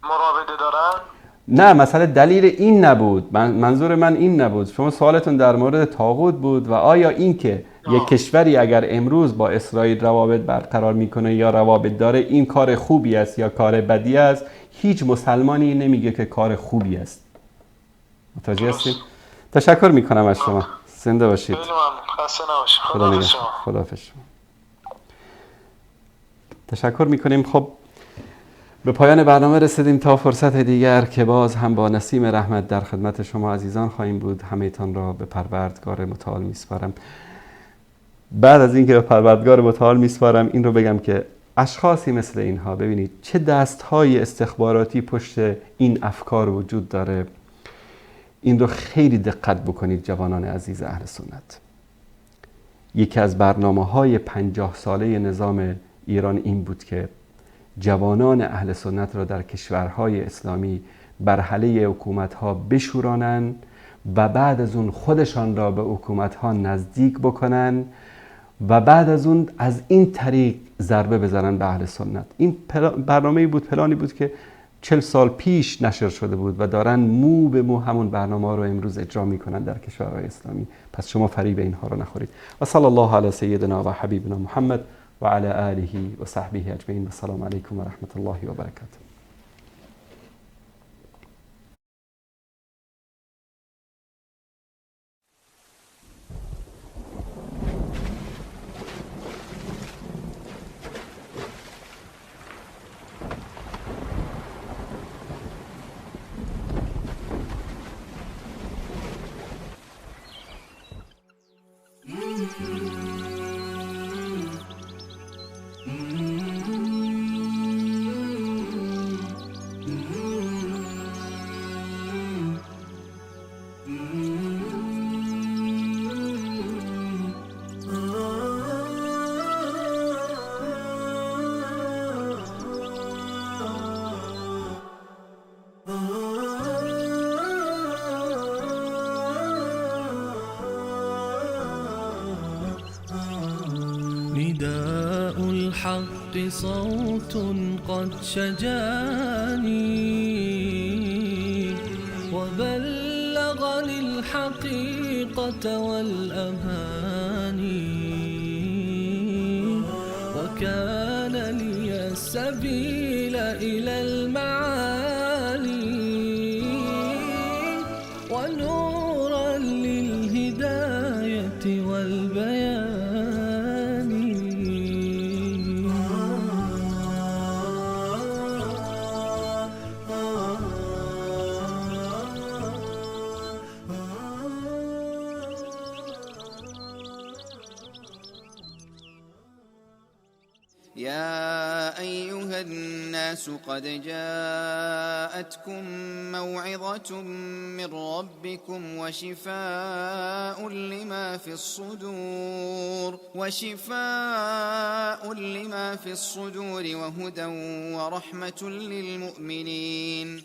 Speaker 5: مراوده دارن.
Speaker 3: نه، مثلا دلیل این نبود. منظور من این نبود. شما سوالتون در مورد طاغوت بود و آیا این که یک کشوری اگر امروز با اسرائیل روابط برقرار میکنه یا روابط داره، این کار خوبی است یا کار بدی است؟ هیچ مسلمانی نمیگه که کار خوبی است. متوجه هستید؟ تشکر میکنم از شما. زنده باشید. خدا نگهدار. خداحافظ. تشکر میکنیم. خب به پایان برنامه رسیدیم تا فرصت دیگر که باز هم با نسیم رحمت در خدمت شما عزیزان خواهیم بود. همه‌تان را به پروردگار متعال میسپارم. بعد از اینکه به پروردگار متعال میسپارم، این رو بگم که اشخاصی مثل اینها، ببینید چه دستهای استخباراتی پشت این افکار وجود داره. این رو خیلی دقت بکنید جوانان عزیز اهل سنت. یکی از برنامه‌های 50 ساله نظام ایران این بود که جوانان اهل سنت را در کشورهای اسلامی بر علیه حکومت‌ها بشورانن و بعد از اون خودشان را به حکومت‌ها نزدیک بکنن و بعد از اون از این طریق ضربه بزنن به اهل سنت. این برنامه‌ای بود، پلانی بود که 40 سال پیش نشر شده بود و دارن مو به مو همون برنامه رو امروز اجرا میکنن در کشورهای اسلامی. پس شما فریب اینها رو نخورید. و صلی الله علی سیدنا و حبیبنا محمد و علی آله و صحبه اجمعین. و السلام علیکم و رحمت الله و برکاته.
Speaker 1: نداء الحق صوت قد شجاني وبلغني الحقيقة والأماني وكان لي السبيل إلى المعالي ونورا للهداية والبيان.
Speaker 2: يا أيها الناس قد جاءتكم موعظة من ربكم وشفاء لما في الصدور وهدى ورحمة للمؤمنين.